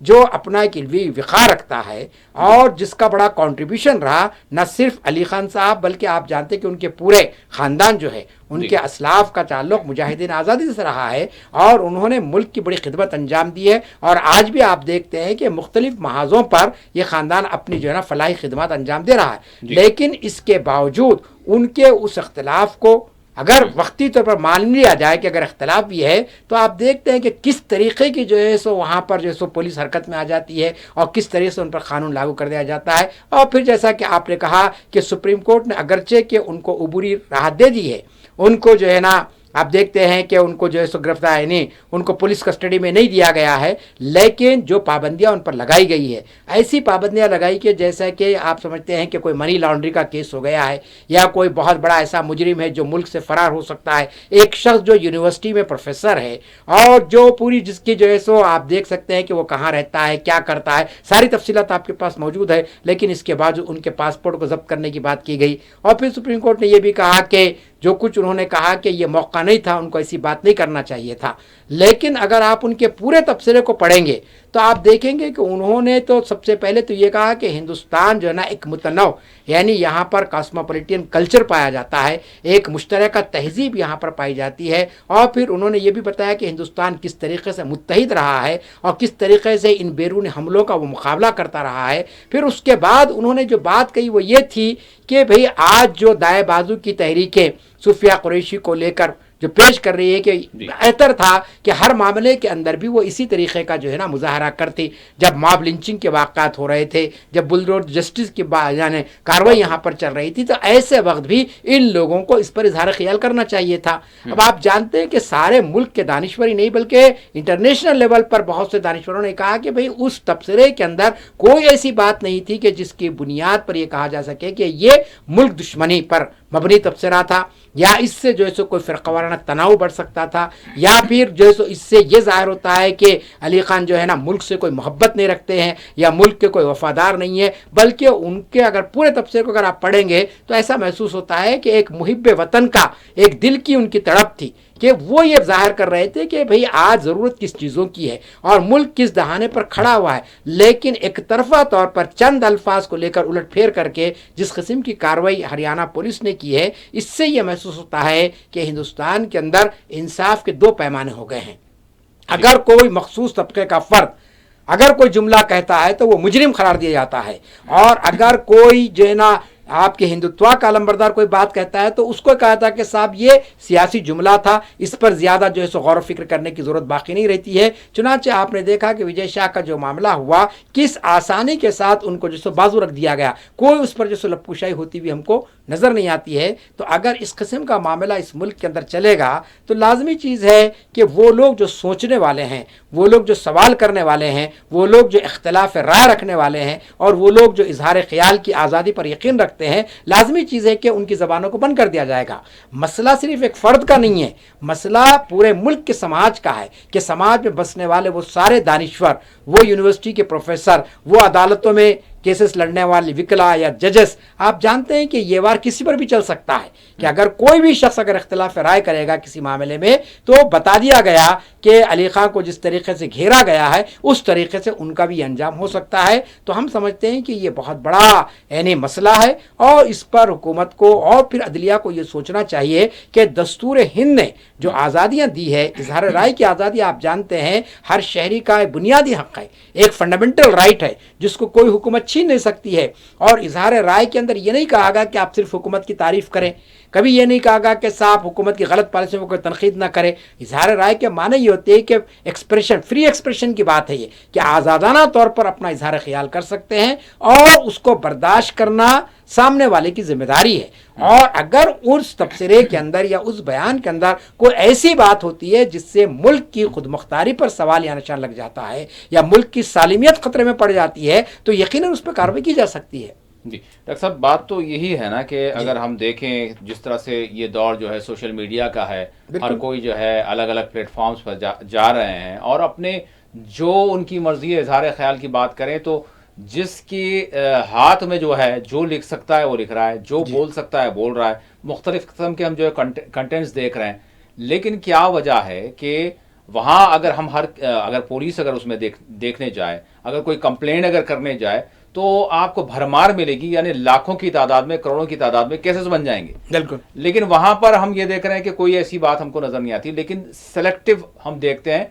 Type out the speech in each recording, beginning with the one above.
جو اپنا ایک علمی وقار رکھتا ہے اور جس کا بڑا کنٹریبیوشن رہا نہ صرف علی خان صاحب بلکہ آپ جانتے ہیں کہ ان کے پورے خاندان جو ہے ان کے اسلاف کا تعلق مجاہدین آزادی سے رہا ہے اور انہوں نے ملک کی بڑی خدمت انجام دی ہے اور آج بھی آپ دیکھتے ہیں کہ مختلف محاذوں پر یہ خاندان اپنی جو ہے نا فلاحی خدمات انجام دے رہا ہے. لیکن اس کے باوجود ان کے اس اختلاف کو اگر وقتی طور پر مان لیا جائے کہ اگر اختلاف بھی ہے تو آپ دیکھتے ہیں کہ کس طریقے کی جو ہے سو وہاں پر جو ہے سو پولیس حرکت میں آ جاتی ہے اور کس طریقے سے ان پر قانون لاگو کر دیا جاتا ہے. اور پھر جیسا کہ آپ نے کہا کہ سپریم کورٹ نے اگرچہ کہ ان کو عبوری راحت دے دی ہے, ان کو جو ہے نا آپ دیکھتے ہیں کہ ان کو جو ہے سو گرفتار نہیں, ان کو پولیس کسٹڈی میں نہیں دیا گیا ہے, لیکن جو پابندیاں ان پر لگائی گئی ہے ایسی پابندیاں لگائی کہ جیسا کہ آپ سمجھتے ہیں کہ کوئی منی لانڈری کا کیس ہو گیا ہے یا کوئی بہت بڑا ایسا مجرم ہے جو ملک سے فرار ہو سکتا ہے, ایک شخص جو یونیورسٹی میں پروفیسر ہے اور جو پوری جس کی جو ہے سو آپ دیکھ سکتے ہیں کہ وہ کہاں رہتا ہے, کیا کرتا ہے, ساری تفصیلات آپ کے پاس موجود ہے, لیکن اس کے بعد ان کے پاسپورٹ کو ضبط کرنے کی بات کی گئی. اور پھر سپریم کورٹ نے یہ بھی کہا کہ جو کچھ انہوں نے کہا کہ یہ موقع نہیں تھا, ان کو ایسی بات نہیں کرنا چاہیے تھا. لیکن اگر آپ ان کے پورے تبصرے کو پڑھیں گے تو آپ دیکھیں گے کہ انہوں نے تو سب سے پہلے تو یہ کہا کہ ہندوستان جو ہے نا ایک متنوع یعنی یہاں پر کاسموپولیٹن کلچر پایا جاتا ہے, ایک مشترکہ تہذیب یہاں پر پائی جاتی ہے. اور پھر انہوں نے یہ بھی بتایا کہ ہندوستان کس طریقے سے متحد رہا ہے اور کس طریقے سے ان بیرونی حملوں کا وہ مقابلہ کرتا رہا ہے. پھر اس کے بعد انہوں نے جو بات کہی وہ یہ تھی کہ بھئی آج جو دائیں بازو کی تحریکیں صوفیہ قریشی کو لے کر جو پیش کر رہی ہے کہ بہتر تھا کہ ہر معاملے کے اندر بھی وہ اسی طریقے کا جو ہے نا مظاہرہ کرتی. جب ماب لنچنگ کے واقعات ہو رہے تھے, جب بلڈوزر جسٹس کی یعنی کاروائی یہاں پر چل رہی تھی, تو ایسے وقت بھی ان لوگوں کو اس پر اظہار خیال کرنا چاہیے تھا. اب آپ جانتے ہیں کہ سارے ملک کے دانشور ہی نہیں بلکہ انٹرنیشنل لیول پر بہت سے دانشوروں نے کہا کہ بھئی اس تبصرے کے اندر کوئی ایسی بات نہیں تھی کہ جس کی بنیاد پر یہ کہا جا سکے کہ یہ ملک دشمنی پر مبنی تبصرہ تھا یا اس سے جو ہے سو کوئی فرقہ وارانہ تناؤ بڑھ سکتا تھا یا پھر جو ہے سو اس سے یہ ظاہر ہوتا ہے کہ علی خان جو ہے نا ملک سے کوئی محبت نہیں رکھتے ہیں یا ملک کے کوئی وفادار نہیں ہے. بلکہ ان کے اگر پورے تبصرے کو اگر آپ پڑھیں گے تو ایسا محسوس ہوتا ہے کہ ایک محب وطن کا ایک دل کی ان کی تڑپ تھی کہ وہ یہ ظاہر کر رہے تھے کہ بھئی آج ضرورت کس چیزوں کی ہے اور ملک کس دہانے پر کھڑا ہوا ہے. لیکن ایک طرفہ طور پر چند الفاظ کو لے کر الٹ پھیر کر کے جس قسم کی کاروائی ہریانہ پولیس نے کی ہے, اس سے یہ محسوس ہوتا ہے کہ ہندوستان کے اندر انصاف کے دو پیمانے ہو گئے ہیں. اگر کوئی مخصوص طبقے کا فرد اگر کوئی جملہ کہتا ہے تو وہ مجرم قرار دیا جاتا ہے, اور اگر کوئی جو ہے نا آپ کے ہندوتوا کا علمبردار کوئی بات کہتا ہے تو اس کو کہا تھا کہ صاحب یہ سیاسی جملہ تھا, اس پر زیادہ جو ہے سو غور و فکر کرنے کی ضرورت باقی نہیں رہتی ہے. چنانچہ آپ نے دیکھا کہ وجے شاہ کا جو معاملہ ہوا کس آسانی کے ساتھ ان کو جو سو بازو رکھ دیا گیا, کوئی اس پر جو سو لپوشائی ہوتی بھی ہم کو نظر نہیں آتی ہے. تو اگر اس قسم کا معاملہ اس ملک کے اندر چلے گا تو لازمی چیز ہے کہ وہ لوگ جو سوچنے والے ہیں, وہ لوگ جو سوال کرنے والے ہیں, وہ لوگ جو اختلاف رائے رکھنے والے ہیں اور وہ لوگ جو اظہار خیال کی آزادی پر یقین رکھتے ہیں, لازمی چیز ہے کہ ان کی زبانوں کو بند کر دیا جائے گا. مسئلہ صرف ایک فرد کا نہیں ہے, مسئلہ پورے ملک کے سماج کا ہے کہ سماج میں بسنے والے وہ سارے دانشور, وہ یونیورسٹی کے پروفیسر, وہ عدالتوں میں کیسز لڑنے والے وکلا یا ججز, آپ جانتے ہیں کہ یہ وار کسی پر بھی چل سکتا ہے کہ اگر کوئی بھی شخص اگر اختلاف رائے کرے گا کسی معاملے میں تو بتا دیا گیا کہ علی خان کو جس طریقے سے گھیرا گیا ہے اس طریقے سے ان کا بھی انجام ہو سکتا ہے. تو ہم سمجھتے ہیں کہ یہ بہت بڑا یعنی مسئلہ ہے اور اس پر حکومت کو اور پھر عدلیہ کو یہ سوچنا چاہیے کہ دستور ہند نے جو آزادیاں دی ہے, اظہار رائے کی آزادی آپ جانتے ہیں ہر شہری کا ایک بنیادی حق ہے, ایک فنڈامنٹل رائٹ ہے جس کو کوئی حکومت چھین نہیں سکتی ہے. اور اظہار رائے کے اندر یہ نہیں کہا گا کہ آپ صرف حکومت کی تعریف کریں, کبھی یہ نہیں کہا گا کہ صاحب حکومت کی غلط پالیسیوں کو کوئی تنقید نہ کرے. اظہار رائے کے معنی یہ ہوتے ہیں کہ ایکسپریشن, فری ایکسپریشن کی بات ہے یہ کہ آزادانہ طور پر اپنا اظہار خیال کر سکتے ہیں اور اس کو برداشت کرنا سامنے والے کی ذمہ داری ہے. اور اگر اس تبصرے کے اندر یا اس بیان کے اندر کوئی ایسی بات ہوتی ہے جس سے ملک کی خود مختاری پر سوال یا نشان لگ جاتا ہے یا ملک کی سالمیت خطرے میں پڑ جاتی ہے تو یقیناً اس پہ کارروائی کی جا سکتی ہے. جی ڈاکٹر صاحب, بات تو یہی ہے نا کہ اگر ہم دیکھیں جس طرح سے یہ دور جو ہے سوشل میڈیا کا ہے, ہر کوئی جو ہے الگ الگ پلیٹ فارمز پر جا رہے ہیں اور اپنے جو ان کی مرضی اظہار خیال کی بات کریں تو جس کی ہاتھ میں جو ہے جو لکھ سکتا ہے وہ لکھ رہا ہے, جو بول سکتا ہے بول رہا ہے, مختلف قسم کے ہم جو ہے کنٹینٹس دیکھ رہے ہیں. لیکن کیا وجہ ہے کہ وہاں اگر ہم اگر پولیس اگر اس میں دیکھنے جائے، اگر کوئی کمپلین اگر کرنے جائے تو آپ کو بھرمار ملے گی، یعنی لاکھوں کی تعداد میں، کروڑوں کی تعداد میں کیسز بن جائیں گے. بالکل. لیکن وہاں پر ہم یہ دیکھ رہے ہیں کہ کوئی ایسی بات ہم کو نظر نہیں آتی، لیکن سلیکٹو ہم دیکھتے ہیں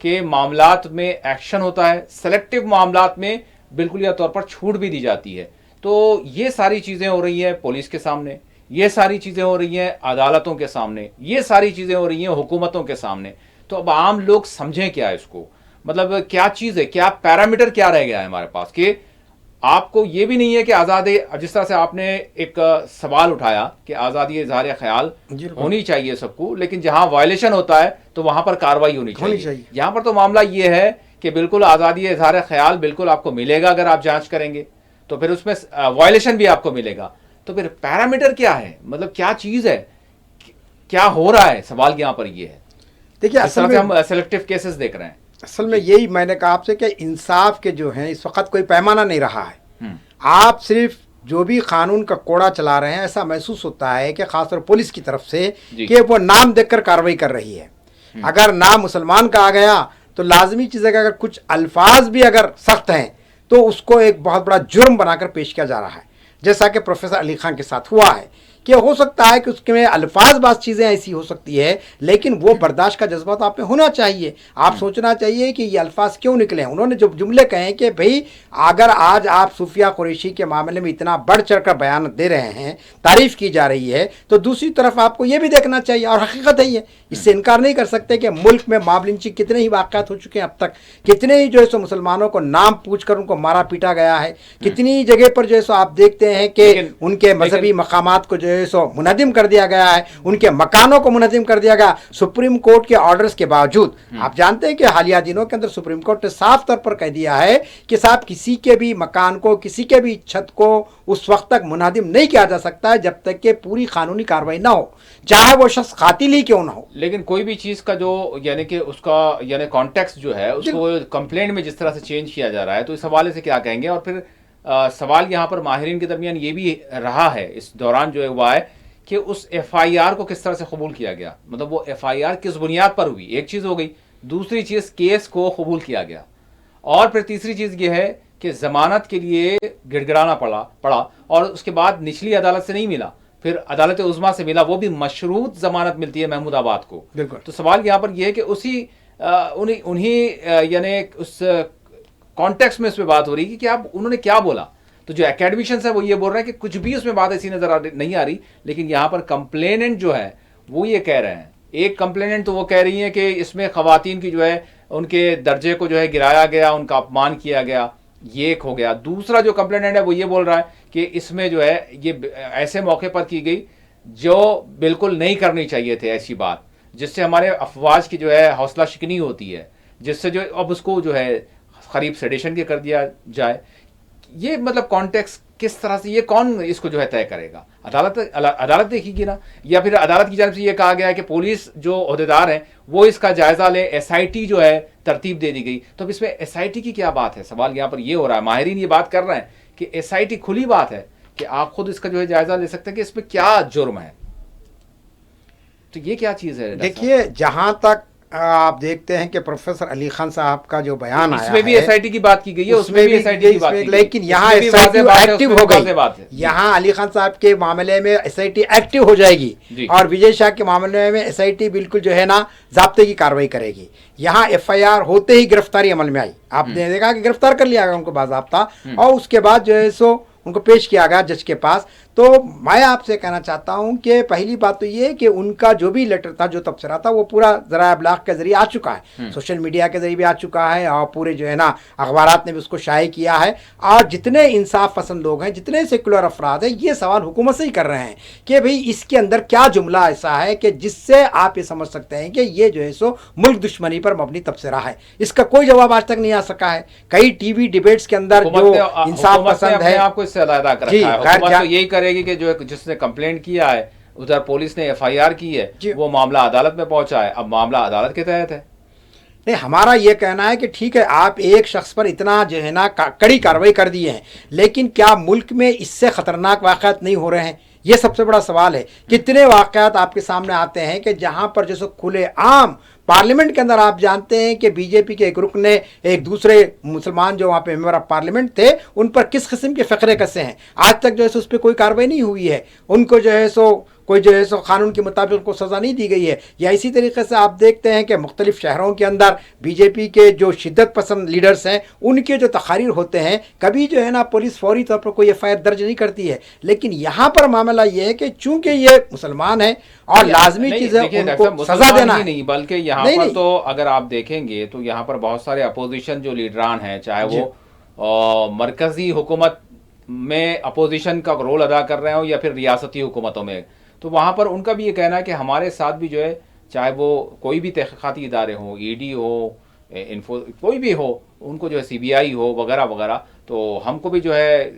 کہ معاملات میں ایکشن ہوتا ہے، سلیکٹو معاملات میں بالکل یا طور پر چھوٹ بھی دی جاتی ہے. تو یہ ساری چیزیں ہو رہی ہیں پولیس کے سامنے، یہ ساری چیزیں ہو رہی ہیں عدالتوں کے سامنے، یہ ساری چیزیں ہو رہی ہیں حکومتوں کے سامنے. تو اب عام لوگ سمجھیں کیا اس کو، مطلب کیا چیز ہے، کیا پیرامیٹر کیا رہ گیا ہے ہمارے پاس کہ آپ کو یہ بھی نہیں ہے کہ آزادی، جس طرح سے آپ نے ایک سوال اٹھایا کہ آزادی اظہار خیال ہونی چاہیے سب کو، لیکن جہاں وائلیشن ہوتا ہے تو وہاں پر کارروائی ہونی چاہیے. یہاں پر تو معاملہ یہ ہے کہ بالکل آزادی اظہار خیال بالکل آپ کو ملے گا اگر آپ جانچ کریں گے، تو پھر اس میں وائلیشن بھی آپ کو ملے گا. تو پھر پیرامیٹر کیا ہے، مطلب کیا چیز ہے، کیا ہو رہا ہے، سوال یہاں پر یہ ہے. دیکھیے اصل میں ہم سلیکٹو کیسز دیکھ رہے ہیں. اصل میں یہی میں نے کہا آپ سے کہ انصاف کے جو ہیں اس وقت کوئی پیمانہ نہیں رہا ہے. آپ صرف جو بھی قانون کا کوڑا چلا رہے ہیں، ایسا محسوس ہوتا ہے کہ خاص طور پولیس کی طرف سے کہ وہ نام دیکھ کر کارروائی کر رہی ہے. اگر نام مسلمان کا آ گیا تو لازمی چیز ہے کہ اگر کچھ الفاظ بھی اگر سخت ہیں تو اس کو ایک بہت بڑا جرم بنا کر پیش کیا جا رہا ہے، جیسا کہ پروفیسر علی خان کے ساتھ ہوا ہے. کہ ہو سکتا ہے کہ اس کے میں الفاظ بعض چیزیں ایسی ہو سکتی ہے، لیکن وہ برداشت کا جذبہ تو آپ میں ہونا چاہیے. آپ سوچنا چاہیے کہ یہ الفاظ کیوں نکلے ہیں. انہوں نے جو جملے کہیں کہ بھئی اگر آج آپ صوفیہ قریشی کے معاملے میں اتنا بڑھ چڑھ کر بیان دے رہے ہیں، تعریف کی جا رہی ہے، تو دوسری طرف آپ کو یہ بھی دیکھنا چاہیے، اور حقیقت ہے یہ، اس سے انکار نہیں کر سکتے کہ ملک میں ماب لنچی کتنے ہی واقعات ہو چکے ہیں اب تک، کتنے ہی جو ہے سو مسلمانوں کو نام پوچھ کر ان کو مارا پیٹا گیا ہے، کتنی جگہ پر جو ہے سو آپ دیکھتے ہیں کہ ان کے مذہبی مقامات کو جو ہے سو منہدم کر دیا گیا ہے، ان کے مکانوں کو منہدم کر دیا گیا سپریم کورٹ کے آرڈرز کے باوجود. آپ جانتے ہیں کہ حالیہ دنوں کے اندر سپریم کورٹ نے صاف طور پر کہہ دیا ہے کہ صاحب کسی کے بھی مکان کو، کسی کے بھی چھت کو اس وقت تک منہدم نہیں کیا جا سکتا ہے جب تک کہ پوری قانونی کارروائی نہ ہو، چاہے وہ شخص قاتل ہی کیوں نہ ہو. لیکن کوئی بھی چیز کا جو یعنی کہ اس کا یعنی کانٹیکسٹ جو ہے اس کو کمپلینٹ میں جس طرح سے چینج کیا جا رہا ہے، تو اس حوالے سے کیا کہیں گے. اور پھر سوال یہاں پر ماہرین کے درمیان یہ بھی رہا ہے اس دوران جو ہوا ہے کہ اس ایف آئی آر کو کس طرح سے قبول کیا گیا، مطلب وہ ایف آئی آر کس بنیاد پر ہوئی، ایک چیز ہو گئی. دوسری چیز کیس کو قبول کیا گیا، اور پھر تیسری چیز یہ ہے کہ ضمانت کے لیے گڑ گڑانا پڑا اور اس کے بعد نچلی عدالت سے نہیں ملا، پھر عدالت عظمیٰ سے ملا، وہ بھی مشروط ضمانت ملتی ہے محمود آباد کو. تو سوال یہاں پر یہ ہے کہ اسی انہی یعنی اس کانٹیکس میں اس پہ بات ہو رہی ہے کہ آپ انہوں نے کیا بولا. تو جو اکیڈمیشنز ہیں وہ یہ بول رہے ہیں کہ کچھ بھی اس میں بات ایسی نظر نہیں آ رہی، لیکن یہاں پر کمپلیننٹ جو ہے وہ یہ کہہ رہے ہیں. ایک کمپلیننٹ تو وہ کہہ رہی ہیں کہ اس میں خواتین کی جو ہے ان کے درجے کو جو ہے گرایا گیا، ان کا اپمان کیا گیا، یہ ایک ہو گیا. دوسرا جو کمپلیننٹ ہے وہ یہ بول رہا ہے کہ اس میں جو ہے یہ ایسے موقع پر کی گئی جو بالکل نہیں کرنی چاہیے تھے، ایسی بات جس سے ہمارے افواج کی جو ہے حوصلہ شکنی ہوتی ہے، جس سے جو اب اس کو جو ہے قریب سیڈیشن کے کر دیا جائے. یہ مطلب کانٹیکس کس طرح سے، یہ کون اس کو جو ہے طے کرے گا؟ عدالت دیکھے گی نا، یا پھر عدالت کی جانب سے یہ کہا گیا ہے کہ پولیس جو عہدیدار ہیں وہ اس کا جائزہ لے، ایس آئی ٹی جو ہے ترتیب دے دی گئی. تو اب اس میں ایس آئی ٹی کی کیا بات ہے؟ سوال یہاں پر یہ ہو رہا ہے، ماہرین یہ بات کر رہے ہیں کہ ایس آئی ٹی کھلی بات ہے کہ آپ خود اس کا جو ہے جائزہ لے سکتے ہیں کہ اس میں کیا جرم ہے. تو یہ کیا چیز ہے؟ دیکھیے جہاں تک آپ دیکھتے ہیں کہ پروفیسر علی خان صاحب کا جو بیان آیا ہے، اس میں بھی ایس آئی ٹی کی بات کی گئی ہے، اس میں بھی ایس آئی ٹی کی بات کی گئی، لیکن یہاں ایس آئی ٹی ایکٹیو ہو گئی. یہاں علی خان صاحب کے معاملے میں ایس آئی ٹی ایکٹیو ہو جائے گی، اور وجے شاہ کے معاملے میں ایس آئی ٹی بالکل جو ہے نا ضابطے کی کارروائی کرے گی. یہاں ایف آئی آر ہوتے ہی گرفتاری عمل میں آئی، آپ نے دیکھا کہ گرفتار کر لیا گیا ان کو باضابطہ، اور اس کے بعد جو ہے سو ان کو پیش کیا گیا جج کے پاس. تو میں آپ سے کہنا چاہتا ہوں کہ پہلی بات تو یہ کہ ان کا جو بھی لیٹر تھا، جو تبصرہ تھا، وہ پورا ذرائع ابلاغ کے ذریعے آ چکا ہے، سوشل میڈیا کے ذریعے بھی آ چکا ہے، اور پورے جو ہے نا اخبارات نے بھی اس کو شائع کیا ہے. اور جتنے انصاف پسند لوگ ہیں، جتنے سیکولر افراد ہیں، یہ سوال حکومت سے ہی کر رہے ہیں کہ بھئی اس کے اندر کیا جملہ ایسا ہے کہ جس سے آپ یہ سمجھ سکتے ہیں کہ یہ جو ہے سو ملک دشمنی پر مبنی تبصرہ ہے. اس کا کوئی جواب آج تک نہیں آ سکا ہے. کئی ٹی وی ڈیبیٹس کے اندر جو انصاف پسند ہے، آپ کو اس سے علیحدہ کر رکھا ہے. حکومت تو یہی کرے گی کہ جو جس نے کمپلینٹ کیا ہے، ادھر پولیس نے ایف آئی آر کی ہے، وہ معاملہ عدالت میں پہنچا ہے، اب معاملہ عدالت کے تحت ہے. نہیں، ہمارا یہ کہنا ہے کہ ٹھیک ہے آپ ایک شخص پر اتنا جو ہے نا کڑی کارروائی کر دی ہے، لیکن کیا ملک میں اس سے خطرناک واقعات نہیں ہو رہے ہیں؟ یہ سب سے بڑا سوال ہے. کتنے واقعات آپ کے سامنے آتے ہیں کہ جہاں پر جیسے کھلے عام پارلیمنٹ کے اندر آپ جانتے ہیں کہ بی جے پی کے ایک رکن نے ایک دوسرے مسلمان جو وہاں پہ ممبر آف پارلیمنٹ تھے ان پر کس قسم کے فقرے کسے ہیں. آج تک جو ہے سو اس پہ کوئی کارروائی نہیں ہوئی ہے. ان کو جو ہے سو کوئی جو ہے سو قانون کے مطابق ان کو سزا نہیں دی گئی ہے. یا اسی طریقے سے آپ دیکھتے ہیں کہ مختلف شہروں کے اندر بی جے پی کے جو شدت پسند لیڈرز ہیں ان کے جو تقاریر ہوتے ہیں کبھی جو ہے نا پولیس فوری طور پر کوئی ایف آئی آر درج نہیں کرتی ہے. لیکن یہاں پر معاملہ یہ ہے کہ چونکہ یہ مسلمان ہیں اور لازمی چیز ہے ان کو سزا دینا ہے. نہیں بلکہ یہاں پر تو اگر آپ دیکھیں گے تو یہاں پر بہت سارے اپوزیشن جو لیڈران ہیں چاہے وہ مرکزی حکومت میں اپوزیشن کا رول ادا کر رہے ہوں یا پھر ریاستی حکومتوں میں، تو وہاں پر ان کا بھی یہ کہنا ہے کہ ہمارے ساتھ بھی جو ہے چاہے وہ کوئی بھی تحقیقاتی ادارے ہوں، ای ڈی ہو، کوئی بھی ہو، ان کو جو ہے سی بی آئی ہو وغیرہ وغیرہ، تو ہم کو بھی جو ہے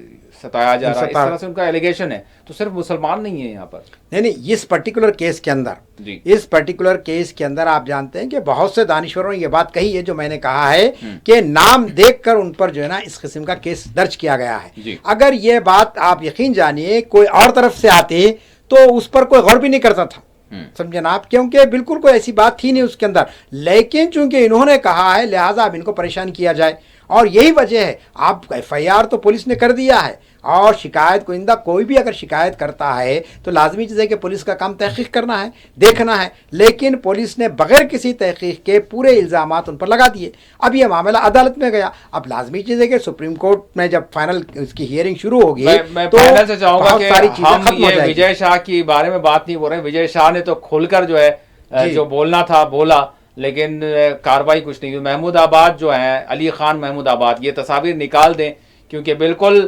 ستایا جا رہا ہے. اس طرح سے ان کا ایلیگیشن ہے. تو صرف مسلمان نہیں ہیں یہاں پر. نہیں اس پرٹیکولر کیس کے اندر اس پرٹیکولر کیس کے اندر آپ جانتے ہیں کہ بہت سے دانشوروں نے یہ بات کہی ہے جو میں نے کہا ہے کہ نام دیکھ کر ان پر جو ہے نا اس قسم کا کیس درج کیا گیا ہے. اگر یہ بات آپ یقین جانیے کوئی اور طرف سے آتی تو اس پر کوئی غور بھی نہیں کرتا تھا، سمجھے نا آپ، کیونکہ بالکل کوئی ایسی بات تھی نہیں اس کے اندر. لیکن چونکہ انہوں نے کہا ہے لہٰذا اب ان کو پریشان کیا جائے، اور یہی وجہ ہے. آپ ایف آئی آر تو پولیس نے کر دیا ہے، اور شکایت کنندہ کوئی بھی اگر شکایت کرتا ہے تو لازمی چیز ہے کہ پولیس کا کام تحقیق کرنا ہے، دیکھنا ہے. لیکن پولیس نے بغیر کسی تحقیق کے پورے الزامات ان پر لگا دیے. اب یہ معاملہ عدالت میں گیا. اب لازمی چیز ہے کہ سپریم کورٹ میں جب فائنل اس کی ہیئرنگ شروع ہوگی تو فائنل سے چاہوں گا کہ ہم یہ وجے شاہ کی بارے میں بات نہیں بول رہے. وجے شاہ نے تو کھل کر جو ہے جو بولنا تھا بولا، لیکن کاروائی کچھ نہیں ہوئی. محمود آباد جو ہیں، علی خان محمود آباد، یہ تصاویر نکال دیں کیونکہ بالکل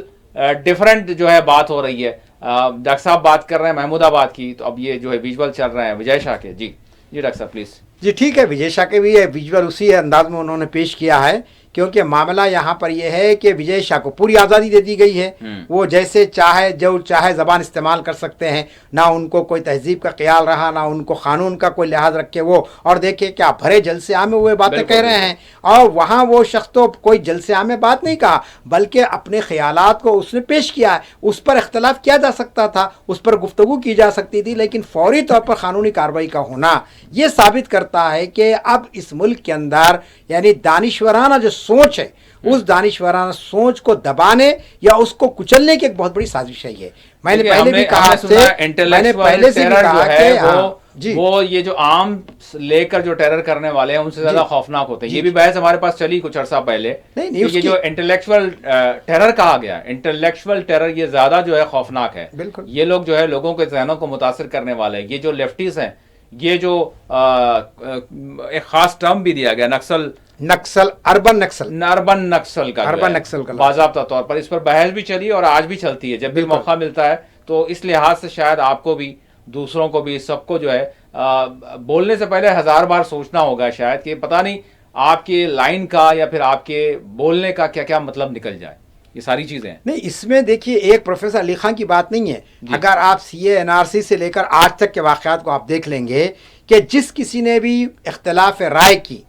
ڈیفرنٹ جو ہے بات ہو رہی ہے. ڈاکٹر صاحب بات کر رہے ہیں محمود آباد کی، تو اب یہ جو ہے ویژول چل رہے ہیں وجے شاہ کے. جی ڈاکٹر صاحب پلیز. جی ٹھیک ہے، وجے شاہ کے بھی یہ ویژول اسی انداز میں انہوں نے پیش کیا ہے، کیونکہ معاملہ یہاں پر یہ ہے کہ وجے شاہ کو پوری آزادی دے دی گئی ہے. وہ جیسے چاہے جو چاہے زبان استعمال کر سکتے ہیں، نہ ان کو کوئی تہذیب کا خیال رہا، نہ ان کو قانون کا کوئی لحاظ رکھے وہ. اور دیکھیں کیا بھرے جلسے عام میں وہ باتیں کہہ رہے ہیں، اور وہاں وہ شخص تو کوئی جلسے عام میں بات نہیں کہا بلکہ اپنے خیالات کو اس نے پیش کیا ہے. اس پر اختلاف کیا جا سکتا تھا، اس پر گفتگو کی جا سکتی تھی، لیکن فوری طور پر قانونی کارروائی کا ہونا یہ ثابت کرتا ہے کہ اب اس ملک کے اندر یعنی دانشورانہ جو سوچ ہے، اس دانشورانہ سوچ کو دبانے یا اس کو کچلنے کی ایک بہت بڑی سازش ہے. یہ میں نے پہلے بھی کہا کہ وہ یہ جو عام لے کر جو ٹیرر کرنے والے ہیں ان سے زیادہ خوفناک ہوتے ہیں. یہ بھی بحث ہمارے پاس چلی کچھ عرصہ پہلے، یہ جو انٹلیکچوئل ٹیرر کہا گیا، انٹلیکچوئل ٹیرر یہ زیادہ جو ہے خوفناک ہے. یہ لوگ جو ہے لوگوں کے ذہنوں کو متاثر کرنے والے ہیں. یہ جو لیفٹیز ہیں، یہ جو ایک خاص ٹرم بھی دیا گیا اربن نکسل کا باضابطہ طور پر، اس پر بحث بھی چلی اور آج بھی چلتی ہے جب بھی موقع ملتا ہے. تو اس لحاظ سے شاید آپ کو بھی، دوسروں کو بھی، سب کو جو ہے بولنے سے پہلے 1000 بار سوچنا ہوگا شاید کہ پتہ نہیں آپ کے لائن کا یا پھر آپ کے بولنے کا کیا کیا مطلب نکل جائے. یہ ساری چیزیں نہیں، اس میں دیکھیے ایک پروفیسر علی خان کی بات نہیں ہے. اگر آپ سی اے این آر سی سے لے کر آج تک کے واقعات کو آپ دیکھ لیں گے کہ جس کسی نے بھی اختلاف رائے کی،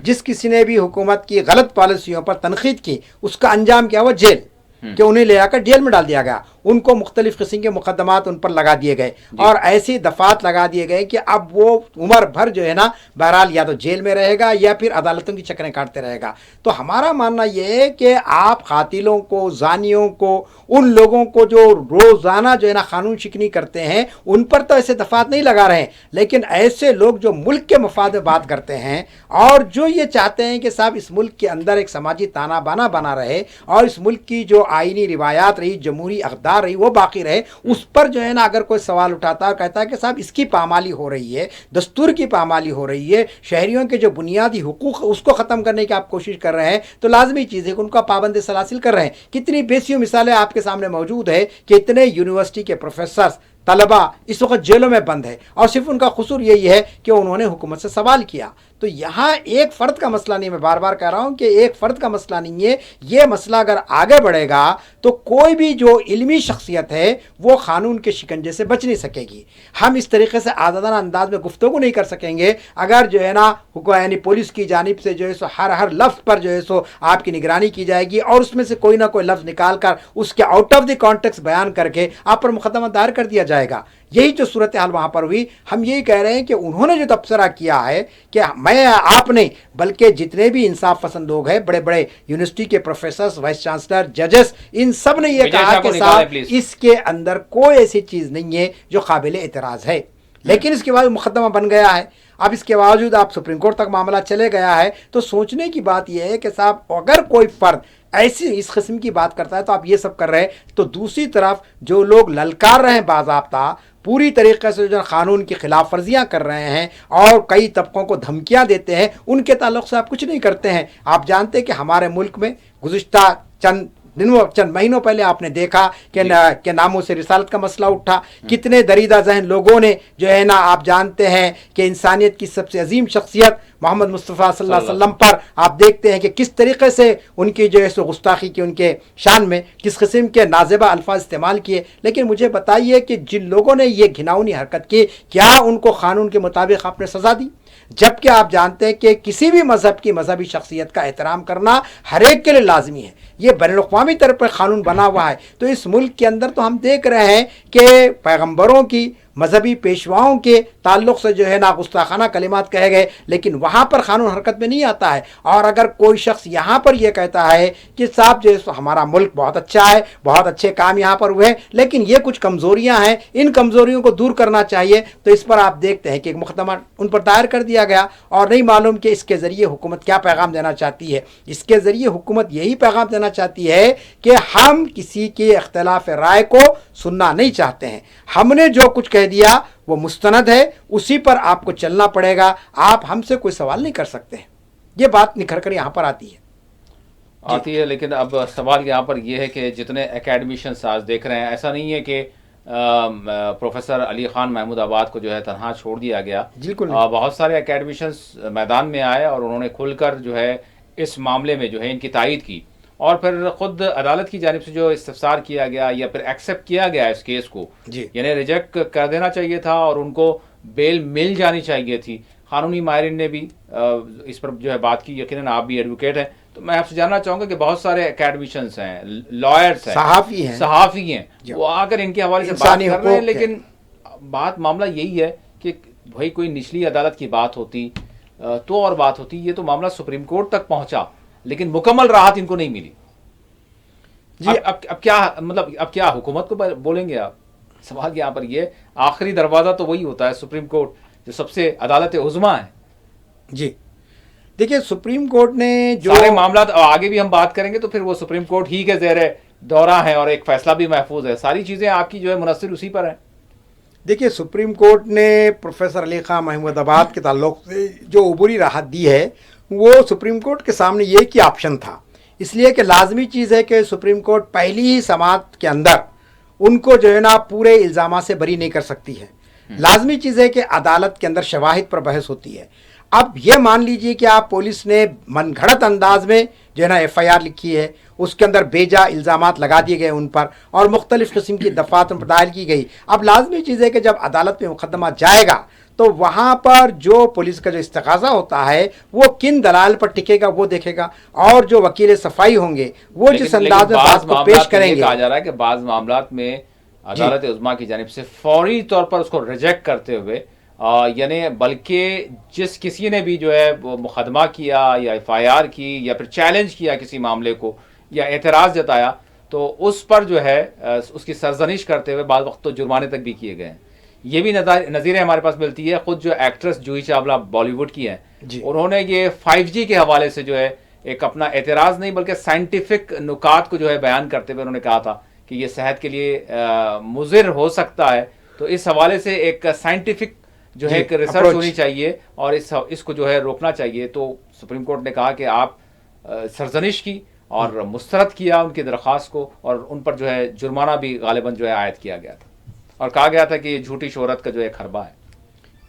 جس کسی نے بھی حکومت کی غلط پالیسیوں پر تنقید کی، اس کا انجام کیا ہوا؟ جیل، کہ انہیں لے آ کر جیل میں ڈال دیا گیا. ان کو مختلف قسم کے مقدمات ان پر لگا دیے گئے اور ایسی دفعات لگا دیے گئے کہ اب وہ عمر بھر جو ہے نا بہرحال یا تو جیل میں رہے گا یا پھر عدالتوں کی چکریں کاٹتے رہے گا. تو ہمارا ماننا یہ ہے کہ آپ قاتلوں کو، زانیوں کو، ان لوگوں کو جو روزانہ جو ہے نا قانون شکنی کرتے ہیں ان پر تو ایسے دفعات نہیں لگا رہے ہیں، لیکن ایسے لوگ جو ملک کے مفاد میں بات کرتے ہیں اور جو یہ چاہتے ہیں کہ صاحب اس ملک کے اندر ایک سماجی تانا بانا بنا رہے اور اس ملک کی جو آئینی روایات رہی، جمہوری اقدار رہی، وہ باقی رہے، اس پر جو ہے نا اگر کوئی سوال اٹھاتا ہے، کہتا ہے کہ صاحب اس کی پامالی ہو رہی ہے، دستور کی پامالی ہو رہی ہے، شہریوں کے جو بنیادی حقوق اس کو ختم کرنے کی آپ کوشش کر رہے ہیں، تو لازمی چیز ہے کہ ان کا پابند سلاسل کر رہے ہیں. کتنی بیسیوں مثالیں آپ کے سامنے موجود ہے کہ اتنے یونیورسٹی کے پروفیسرز، طلبہ اس وقت جیلوں میں بند ہے اور صرف ان کا قصور یہی ہے کہ انہوں نے حکومت سے سوال کیا. تو یہاں ایک فرد کا مسئلہ نہیں، میں بار بار کہہ رہا ہوں کہ ایک فرد کا مسئلہ نہیں ہے، یہ مسئلہ اگر آگے بڑھے گا تو کوئی بھی جو علمی شخصیت ہے وہ قانون کے شکنجے سے بچ نہیں سکے گی۔ ہم اس طریقے سے آزادانہ انداز میں گفتگو نہیں کر سکیں گے اگر جو ہے نا یعنی پولیس کی جانب سے جو ہے سو ہر لفظ پر جو ہے سو آپ کی نگرانی کی جائے گی، اور اس میں سے کوئی نہ کوئی لفظ نکال کر اس کے آؤٹ آف دی کانٹیکس بیان کر کے آپ پر مقدمہ دائر کر دیا جائے گا۔ یہی جو صورتحال وہاں پر ہوئی، ہم یہی کہہ رہے ہیں کہ انہوں نے جو تبصرہ کیا ہے کہ میں آپ نے بلکہ جتنے بھی انصاف پسند لوگ ہیں، بڑے بڑے یونیورسٹی کے پروفیسرز، وائس چانسلر، ججز، ان سب نے یہ کہا کہ صاحب اس کے اندر کوئی ایسی چیز نہیں ہے جو قابل اعتراض ہے، لیکن اس کے بعد مقدمہ بن گیا ہے۔ اب اس کے باوجود آپ سپریم کورٹ تک معاملہ چلے گیا ہے، تو سوچنے کی بات یہ ہے کہ صاحب اگر کوئی فرد ایسی اس قسم کی بات کرتا ہے تو آپ یہ سب کر رہے ہیں، تو دوسری طرف جو لوگ للکار رہے ہیں باضابطہ پوری طریقے سے جو قانون کی خلاف ورزیاں کر رہے ہیں اور کئی طبقوں کو دھمکیاں دیتے ہیں، ان کے تعلق سے آپ کچھ نہیں کرتے ہیں۔ آپ جانتے ہیں کہ ہمارے ملک میں گزشتہ چند مہینوں پہلے آپ نے دیکھا کہ ناموں سے رسالت کا مسئلہ اٹھا، کتنے دریدہ ذہن لوگوں نے جو ہے نا، آپ جانتے ہیں کہ انسانیت کی سب سے عظیم شخصیت محمد مصطفیٰ صلی اللہ علیہ وسلم پر آپ دیکھتے ہیں کہ کس طریقے سے ان کی جو ہے سو گستاخی کی، ان کے شان میں کس قسم کے نازیبہ الفاظ استعمال کیے۔ لیکن مجھے بتائیے کہ جن لوگوں نے یہ گھناؤنی حرکت کی، کیا ان کو قانون کے مطابق آپ نے سزا دی؟ جبکہ آپ جانتے ہیں کہ کسی بھی مذہب کی مذہبی شخصیت کا احترام کرنا ہر ایک کے لیے لازمی ہے، یہ بین الاقوامی طور پر قانون بنا ہوا ہے۔ تو اس ملک کے اندر تو ہم دیکھ رہے ہیں کہ پیغمبروں کی، مذہبی پیشواؤں کے تعلق سے جو ہے نا گستاخانہ کلمات کہے گئے، لیکن وہاں پر قانون حرکت میں نہیں آتا ہے۔ اور اگر کوئی شخص یہاں پر یہ کہتا ہے کہ صاحب جو ہے ہمارا ملک بہت اچھا ہے، بہت اچھے کام یہاں پر ہوئے ہیں، لیکن یہ کچھ کمزوریاں ہیں، ان کمزوریوں کو دور کرنا چاہیے، تو اس پر آپ دیکھتے ہیں کہ ایک مقدمہ ان پر دائر کر دیا گیا، اور نہیں معلوم کہ اس کے ذریعے حکومت کیا پیغام دینا چاہتی ہے۔ اس کے ذریعے حکومت یہی پیغام دینا چاہتی ہے کہ ہم کسی کے اختلاف رائے کو سننا نہیں چاہتے ہیں، ہم نے جو کچھ کہہ دیا وہ مستند ہے، اسی پر آپ کو چلنا پڑے گا، آپ ہم سے کوئی سوال نہیں کر سکتے ہیں۔ یہ بات نکھر کر یہاں پر آتی ہے۔ لیکن اب سوال یہاں پر یہ ہے کہ جتنے اکیڈمیشنز آج دیکھ رہے ہیں، ایسا نہیں ہے کہ پروفیسر علی خان محمود آباد کو جو ہے تنہا چھوڑ دیا گیا، بہت سارے اکیڈمیشنز میدان میں آئے اور انہوں نے کھل کر جو ہے اس معاملے میں جو ہے ان کی تائید کی، اور پھر خود عدالت کی جانب سے جو استفسار کیا گیا یا پھر ایکسیپٹ کیا گیا اس کیس کو، یعنی ریجیکٹ کر دینا چاہیے تھا اور ان کو بیل مل جانی چاہیے تھی۔ قانونی ماہرین نے بھی اس پر جو ہے بات کی، یقیناً آپ بھی ایڈوکیٹ ہیں، تو میں آپ سے جاننا چاہوں گا کہ بہت سارے اکیڈمیشنز ہیں، لائرز ہیں، صحافی ہیں، وہ آ کر ان کے حوالے سے بات کر رہے ہیں، لیکن معاملہ یہی ہے کہ بھائی کوئی نچلی عدالت کی بات ہوتی تو اور بات ہوتی، یہ تو معاملہ سپریم کورٹ تک پہنچا، لیکن مکمل راحت ان کو نہیں ملی۔ اب کیا حکومت کو بولیں گے آپ؟ سوال یہاں پر یہ، آخری دروازہ تو وہی ہوتا ہے سپریم کورٹ، جو سب سے عدالت عظمیٰ ہے۔ دیکھیے سپریم کورٹ نے جو سارے معاملات آگے بھی ہم بات کریں گے تو پھر وہ سپریم کورٹ ہی کے زیر دورہ ہیں اور ایک فیصلہ بھی محفوظ ہے، ساری چیزیں آپ کی جو ہے منحصر اسی پر ہیں۔ دیکھیے سپریم کورٹ نے پروفیسر علی خان محمود آباد کے تعلق سے جو عبوری راحت دی ہے، وہ سپریم کورٹ کے سامنے یہ کہ آپشن تھا، اس لیے کہ لازمی چیز ہے کہ سپریم کورٹ پہلی ہی سماعت کے اندر ان کو جو ہے نا پورے الزامات سے بری نہیں کر سکتی ہے۔ لازمی چیز ہے کہ عدالت کے اندر شواہد پر بحث ہوتی ہے۔ اب یہ مان لیجئے کہ آپ پولیس نے من گھڑت انداز میں جو ہے نا ایف آئی آر لکھی ہے، اس کے اندر بے جا الزامات لگا دیے گئے ان پر، اور مختلف قسم کی دفعات پر دائر کی گئی۔ اب لازمی چیز ہے کہ جب عدالت میں مقدمہ جائے گا تو وہاں پر جو پولیس کا جو استغاثہ ہوتا ہے وہ کن دلائل پر ٹکے گا وہ دیکھے گا، اور جو وکیل صفائی ہوں گے وہ جس انداز میں بات کو پیش کریں گے۔ کہا جا رہا ہے کہ بعض معاملات میں عدالت عظمیٰ کی جانب سے فوری طور پر اس کو ریجیکٹ کرتے ہوئے، یعنی بلکہ جس کسی نے بھی جو ہے وہ مقدمہ کیا یا ایف آئی آر کی یا پھر چیلنج کیا کسی معاملے کو یا اعتراض جتایا، تو اس پر جو ہے اس کی سرزنش کرتے ہوئے بعض وقت تو جرمانے تک بھی کیے گئے ہیں۔ یہ بھی نظیریں ہمارے پاس ملتی ہے، خود جو ایکٹریس جوہی چاولہ بالی ووڈ کی ہیں، انہوں نے یہ 5G کے حوالے سے جو ہے ایک اپنا اعتراض نہیں بلکہ سائنٹیفک نکات کو جو ہے بیان کرتے ہوئے انہوں نے کہا تھا کہ یہ صحت کے لیے مضر ہو سکتا ہے، تو اس حوالے سے ایک سائنٹیفک جو ہے ایک ریسرچ ہونی چاہیے اور اس کو جو ہے روکنا چاہیے۔ تو سپریم کورٹ نے کہا کہ آپ سرزنش کی اور مسترد کیا ان کی درخواست کو، اور ان پر جو ہے جرمانہ بھی غالباً جو ہے عائد کیا گیا تھا، اور کہا گیا تھا کہ یہ جھوٹی شہرت کا جو ایک حربہ ہے۔